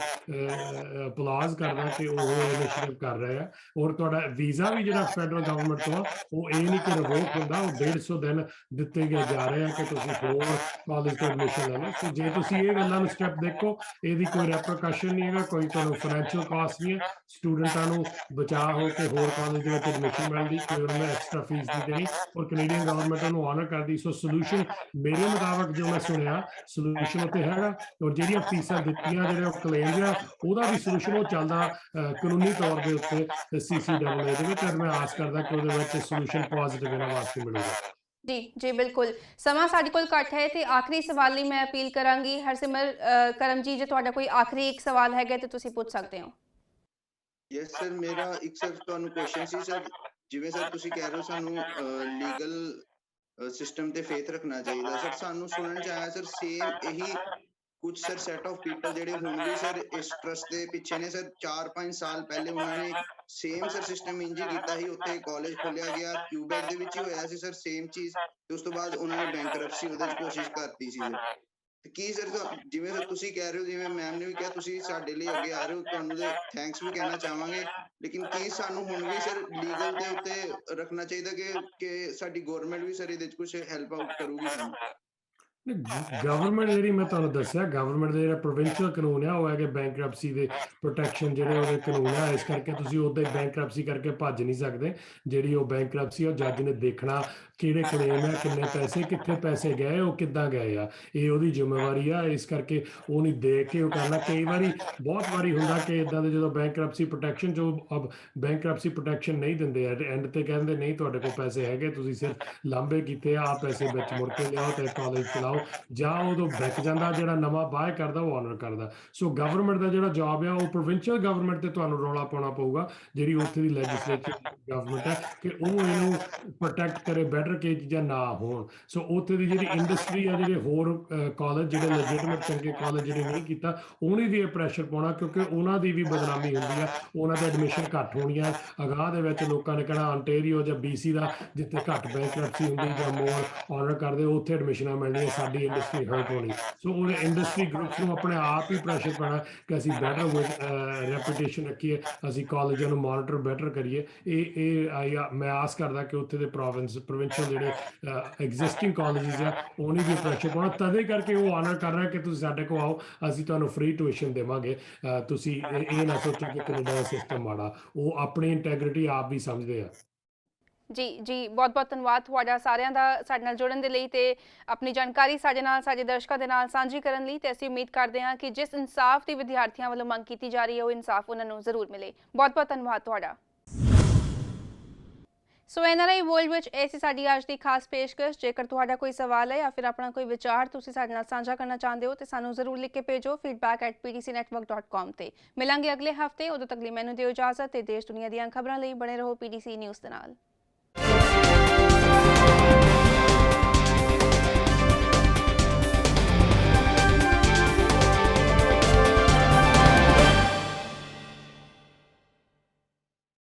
ਅਪਲਾਜ਼ ਕਰਦਾ ਕਿ ਉਹ ਇਨੀਸ਼ੀਏਟਿਵ ਕਰ ਰਹੇ ਆ। ਔਰ ਤੁਹਾਡਾ ਵੀਜ਼ਾ ਵੀ ਜਿਹੜਾ ਫੈਡਰਲ ਗਵਰਨਮੈਂਟ ਤੋਂ ਆ ਉਹ ਇਹ ਨਹੀਂ ਕਿ ਰਿਵੋਕ ਹੁੰਦਾ, ਉਹ 150 ਦਿਨ ਦਿੱਤੇ ਗਏ ਜਾ ਰਹੇ ਆ ਕਿ ਤੁਸੀਂ ਹੋਰ ਕਾਲਜ ਤੋਂ ਐਡਮਿਸ਼ਨ ਲੈ ਲਓ। ਸੋ ਜੇ ਤੁਸੀਂ ਇਹ ਗੱਲਾਂ ਨੂੰ ਸਟੈਪ ਦੇਖੋ, ਇਹਦੀ ਕੋਈ ਰੈਪਰਕਸ਼ਨ ਨਹੀਂ ਹੈਗਾ, ਕੋਈ ਤੁਹਾਨੂੰ ਫਾਈਨੈਂਸ਼ੀਅਲ ਕਾਸਟ ਨਹੀਂ ਹੈ। ਸਟੂਡੈਂਟਾਂ ਨੂੰ ਬਚਾਅ ਹੋ ਕੇ ਹੋਰ ਕਾਲਜ ਦੇ ਵਿੱਚ ਐਡਮਿਸ਼ਨ ਮਿਲਦੀ, ਕੋਈ ਉਹਨਾਂ ਨੂੰ ਐਕਸਟਰਾ ਫੀਸ ਨਹੀਂ ਦੇਣੀ, ਔਰ ਕੈਨੇਡੀਅਨ ਗਵਰਨਮੈਂਟ ਉਹਨੂੰ ਆਨਰ ਕਰਦੀ। ਸੋ ਸੋਲੂਸ਼ਨ ਮੇਰੇ ਮੁਤਾਬਕ ਜੋ ਮੈਂ ਸੁਣਿਆ ਸੋਲੂਸ਼ਨ ਉੱਤੇ ਹੈਗਾ। ਔਰ ਜਿਹੜੀਆਂ ਫੀਸਾਂ ਦਿੱਤੀਆਂ ਜਿਹੜੇ ਉਹ ਕਲੇਮ ਆ, ਉਹਦਾ ਵੀ ਸੋਲੂਸ਼ਨ ਉਹ ਚੱਲਦਾ ਕਾਨੂੰਨੀ ਤੌਰ ਦੇ ਉੱਤੇ CCAA ਦੇ ਵਿੱਚ। ਮੈਂ ਆਸ ਕਰਦਾ ਕਿ ਉਹਦੇ ਵਿੱਚ ਸੋਲੂਸ਼ਨ ਪੋਜ਼ਿਟਿਵ ਇਹਨਾਂ ਵਾਸਤੇ ਮਿਲੇਗਾ। ਜੀ ਜੀ ਬਿਲਕੁਲ, ਸਮਾਂ ਸਾਡੇ ਕੋਲ ਘੱਟ ਹੈ ਤੇ ਆਖਰੀ ਸਵਾਲ ਲਈ ਮੈਂ ਅਪੀਲ ਕਰਾਂਗੀ ਹਰਸਿਮਰ ਕਰਮਜੀਤ, ਜੇ ਤੁਹਾਡਾ ਕੋਈ ਆਖਰੀ ਇੱਕ ਸਵਾਲ ਹੈਗਾ ਤੇ ਤੁਸੀਂ ਪੁੱਛ ਸਕਦੇ ਹੋ। ਯੈਸ ਸਰ, ਮੇਰਾ ਇੱਕ ਸਰ ਤੁਹਾਨੂੰ ਕੁਐਸਚਨ ਸੀ ਸਰ। ਜਿਵੇਂ ਸਰ ਤੁਸੀਂ ਕਹਿ ਰਹੇ ਹੋ ਸਾਨੂੰ ਲੀਗਲ ਸਿਸਟਮ ਤੇ ਫੇਥ ਰੱਖਣਾ ਚਾਹੀਦਾ ਸਰ, ਸਾਨੂੰ ਸੁਣਨ ਚ ਆਇਆ ਸਰ ਸੇਮ ਇਹੀ ਕੁਝ ਸਰ ਸੈਟ ਆਫ ਪੀਪਲ ਜਿਹੜੇ ਹੁਣ ਵੀ ਸਰ ਇਸ ਟਰਸਟ ਦੇ ਪਿੱਛੇ ਨੇ ਸਰ। 4-5 ਸਾਲ ਪਹਿਲੇ ਉਹਨਾਂ ਨੇ ਸੇਮ ਸਰ ਸਿਸਟਮ ਇੰਜ ਹੀ ਕੀਤਾ ਸੀ, ਉੱਥੇ ਕਾਲਜ ਖੋਲਿਆ ਗਿਆ, ਕਿਊਬੈਕ ਦੇ ਵਿੱਚ ਹੀ ਹੋਇਆ ਸੀ ਸਰ ਸੇਮ ਚੀਜ਼, ਤੇ ਉਸ ਤੋਂ ਬਾਅਦ ਉਹਨਾਂ ਨੇ ਬੈਂਕਰਪਸੀ ਉਹਦੇ ਚ ਕੋਸ਼ਿਸ਼ ਕਰਤੀ ਸੀ ਸਰ। ਤੇ ਕੀ ਸਰ ਜਿਵੇਂ ਸਰ ਤੁਸੀਂ ਕਹਿ ਰਹੇ ਹੋ, ਜਿਵੇਂ ਮੈਮ ਨੇ ਵੀ ਕਿਹਾ ਤੁਸੀਂ ਸਾਡੇ ਲਈ ਅੱਗੇ ਆ ਰਹੇ ਹੋ, ਤੁਹਾਨੂੰ ਤੇ ਥੈਂਕਸ ਵੀ ਕਹਿਣਾ ਚਾਹਾਂਗੇ, ਲੇਕਿਨ ਕੀ ਸਾਨੂੰ ਹੁਣ ਵੀ ਸਰ ਲੀਗਲ ਦੇ ਉੱਤੇ ਰੱਖਣਾ ਚਾਹੀਦਾ ਕਿ ਸਾਡੀ ਗਵਰਨਮੈਂਟ ਵੀ ਸਰ ਇਹਦੇ ਚ ਕੁਝ ਹੈਲਪ ਆਊਟ ਕਰੂਗੀ ਸਾਨੂੰ? ਗਵਰਨਮੈਂਟ ਜਿਹੜੀ ਮੈਂ ਤੁਹਾਨੂੰ ਦੱਸਿਆ, ਗਵਰਨਮੈਂਟ ਦੇ ਜਿਹੜਾ ਪ੍ਰੋਵਿੰਸ਼ੀਅਲ ਕਾਨੂੰਨ ਆ ਉਹ ਹੈ ਕਿ ਬੈਂਕਰਪਸੀ ਦੇ ਪ੍ਰੋਟੈਕਸ਼ਨ ਜਿਹੜੇ ਉਹਦੇ ਕਾਨੂੰਨ ਆ, ਇਸ ਕਰਕੇ ਤੁਸੀਂ ਉਹਦੇ ਬੈਂਕਰਪਸੀ ਕਰਕੇ ਭੱਜ ਨਹੀਂ ਸਕਦੇ। ਜਿਹੜੀ ਉਹ ਬੈਂਕਰਪਸੀ ਉਹ ਜੱਜ ਨੇ ਦੇਖਣਾ ਕਿਹੜੇ ਕਲੇਮ ਆ, ਕਿੰਨੇ ਪੈਸੇ, ਕਿੱਥੇ ਪੈਸੇ ਗਏ, ਉਹ ਕਿੱਦਾਂ ਗਏ ਆ, ਇਹ ਉਹਦੀ ਜ਼ਿੰਮੇਵਾਰੀ ਆ। ਇਸ ਕਰਕੇ ਉਹ ਨਹੀਂ ਦੇਖ ਕੇ ਉਹ ਕਰਨਾ। ਕਈ ਵਾਰੀ ਬਹੁਤ ਵਾਰੀ ਹੁੰਦਾ ਕਿ ਇਦਾਂ ਦੇ ਜਦੋਂ ਬੈਂਕਰਪਸੀ ਪ੍ਰੋਟੈਕਸ਼ਨ ਜੋ ਬੈਂਕਰਪਸੀ ਪ੍ਰੋਟੈਕਸ਼ਨ ਨਹੀਂ ਦਿੰਦੇ ਆ, ਐਂਡ ਤੇ ਕਹਿੰਦੇ ਨਹੀਂ ਤੁਹਾਡੇ ਕੋਲ ਪੈਸੇ ਹੈਗੇ, ਤੁਸੀਂ ਸਿਰਫ ਲਾਂਭੇ ਕੀਤੇ ਆ, ਪੈਸੇ ਵਿੱਚ ਮੁੜ ਕੇ ਲਿਆਓ ਤੇ ਕਾਲਜ ਚਲਾਓ, ਜਾਂ ਉਦੋਂ ਵਿਕ ਜਾਂਦਾ ਜਿਹੜਾ ਨਵਾਂ ਬਾਏ ਕਰਦਾ ਉਹ ਆਨਰ ਕਰਦਾ। ਸੋ ਗਵਰਨਮੈਂਟ ਦਾ ਜਿਹੜਾ ਜੌਬ ਆ ਉਹ ਪ੍ਰੋਵਿੰਸ਼ੀਅਲ ਗਵਰਨਮੈਂਟ ਤੇ ਤੁਹਾਨੂੰ ਰੌਲਾ ਪਾਉਣਾ ਪਊਗਾ, ਜਿਹੜੀ ਉੱਥੇ ਦੀ ਲੈਜਿਸਲੇਚਰ ਗਵਰਨਮੈਂਟ ਹੈ, ਕਿ ਉਹ ਇਹਨੂੰ ਪ੍ਰੋਟੈਕਟ ਕਰੇ ਬੈਟਰ ਕਿ ਇਹ ਚੀਜ਼ਾਂ ਨਾ ਹੋਣ। ਸੋ ਉੱਥੇ ਦੀ ਜਿਹੜੀ ਇੰਡਸਟਰੀ ਆ, ਜਿਹੜੇ ਹੋਰ ਕਾਲਜ ਜਿਹੜੇ ਲੈਜਿਟਮੇਟ ਚੰਗੇ ਕਾਲਜ ਜਿਹੜੇ ਨਹੀਂ ਕੀਤਾ, ਉਹਨੇ ਵੀ ਇਹ ਪ੍ਰੈਸ਼ਰ ਪਾਉਣਾ, ਕਿਉਂਕਿ ਉਹਨਾਂ ਦੀ ਵੀ ਬਦਨਾਮੀ ਹੁੰਦੀ ਆ, ਉਹਨਾਂ ਦੇ ਐਡਮਿਸ਼ਨ ਘੱਟ ਹੋਣੀਆਂ। ਅਗਾਂਹ ਦੇ ਵਿੱਚ ਲੋਕਾਂ ਨੇ ਕਹਿਣਾ ਅੰਟੇਰੀਓ ਜਾਂ BC ਦਾ ਜਿੱਥੇ ਘੱਟ ਬੈਂਕਰਪਸੀ ਹੁੰਦੀ ਜਾਂ ਮੋਰ ਆਨਰ ਕਰਦੇ, ਉੱਥੇ ਐਡਮਿਸ਼ਨਾਂ ਮਿਲਣੀਆਂ, ਸਾਡੀ ਇੰਡਸਟਰੀ ਹਰਟ ਹੋਣੀ। ਸੋ ਉਹਦੇ ਇੰਡਸਟਰੀ ਗਰੁੱਪਸ ਨੂੰ ਆਪਣੇ ਆਪ ਹੀ ਪ੍ਰੈਸ਼ਰ ਪੈਣਾ ਕਿ ਅਸੀਂ ਬੈਟਰ ਰੈਪੂਟੇਸ਼ਨ ਰੱਖੀਏ, ਅਸੀਂ ਕਾਲਜਾਂ ਨੂੰ ਮੋਨੀਟਰ ਬੈਟਰ ਕਰੀਏ। ਮੈਂ ਆਸ ਕਰਦਾ ਕਿ ਉੱਥੇ ਦੇ ਪ੍ਰੋਵਿੰਸ਼ੀਅਲ ਜਿਹੜੇ ਐਗਜ਼ਿਸਟਿੰਗ ਕਾਲਜਿਸ ਆ ਉਹਨੇ ਵੀ ਪ੍ਰੈਸ਼ਰ ਪਾਉਣਾ, ਤਦੇ ਕਰਕੇ ਉਹ ਆਨਰ ਕਰ ਰਿਹਾ ਕਿ ਤੁਸੀਂ ਸਾਡੇ ਕੋਲ ਆਓ, ਅਸੀਂ ਤੁਹਾਨੂੰ ਫ੍ਰੀ ਟਿਊਸ਼ਨ ਦੇਵਾਂਗੇ। ਤੁਸੀਂ ਇਹ ਨਾ ਸੋਚੋ ਕਿ ਕੈਨੇਡਾ ਦਾ ਸਿਸਟਮ ਮਾੜਾ, ਉਹ ਆਪਣੀ ਇੰਟੈਗ੍ਰਿਟੀ ਆਪ ਵੀ ਸਮਝਦੇ ਆ। ਜੀ ਜੀ, ਬਹੁਤ ਬਹੁਤ ਧੰਨਵਾਦ ਤੁਹਾਡਾ ਸਾਰਿਆਂ ਦਾ ਸਾਡੇ ਨਾਲ ਜੁੜਨ ਦੇ ਲਈ ਤੇ ਆਪਣੀ ਜਾਣਕਾਰੀ ਸਾਡੇ ਨਾਲ, ਸਾਡੇ ਦਰਸ਼ਕਾਂ ਦੇ ਨਾਲ ਸਾਂਝੀ ਕਰਨ ਲਈ। ਤੇ ਅਸੀਂ ਉਮੀਦ ਕਰਦੇ ਹਾਂ ਕਿ ਜਿਸ ਇਨਸਾਫ ਦੀ ਵਿਦਿਆਰਥੀਆਂ ਵੱਲੋਂ ਮੰਗ ਕੀਤੀ ਜਾ ਰਹੀ ਹੈ ਉਹ ਇਨਸਾਫ ਉਹਨਾਂ ਨੂੰ ਜ਼ਰੂਰ ਮਿਲੇ। ਬਹੁਤ ਬਹੁਤ ਧੰਨਵਾਦ ਤੁਹਾਡਾ। ਸੋ NRI ਵਰਲਡ ਵਿੱਚ ਇਹ ਸੀ ਸਾਡੀ ਅੱਜ ਦੀ ਖਾਸ ਪੇਸ਼ਕਸ਼। ਜੇਕਰ ਤੁਹਾਡਾ ਕੋਈ ਸਵਾਲ ਹੈ ਜਾਂ ਫਿਰ ਆਪਣਾ ਕੋਈ ਵਿਚਾਰ ਤੁਸੀਂ ਸਾਡੇ ਨਾਲ ਸਾਂਝਾ ਕਰਨਾ ਚਾਹੁੰਦੇ ਹੋ ਤੇ ਸਾਨੂੰ ਜ਼ਰੂਰ ਲਿਖ ਕੇ ਭੇਜੋ feedback@pdcnetwork.com ਤੇ। ਮਿਲਾਂਗੇ ਅਗਲੇ ਹਫਤੇ, ਉਦੋਂ ਤੱਕ ਲਈ ਮੈਨੂੰ ਦਿਓ ਇਜਾਜ਼ਤ ਤੇ ਦੇਸ਼ ਦੁਨੀਆ ਦੀਆਂ ਖਬਰਾਂ ਲਈ ਬਣੇ ਰਹੋ PDC ਨਿਊਜ਼ ਦੇ ਨਾਲ।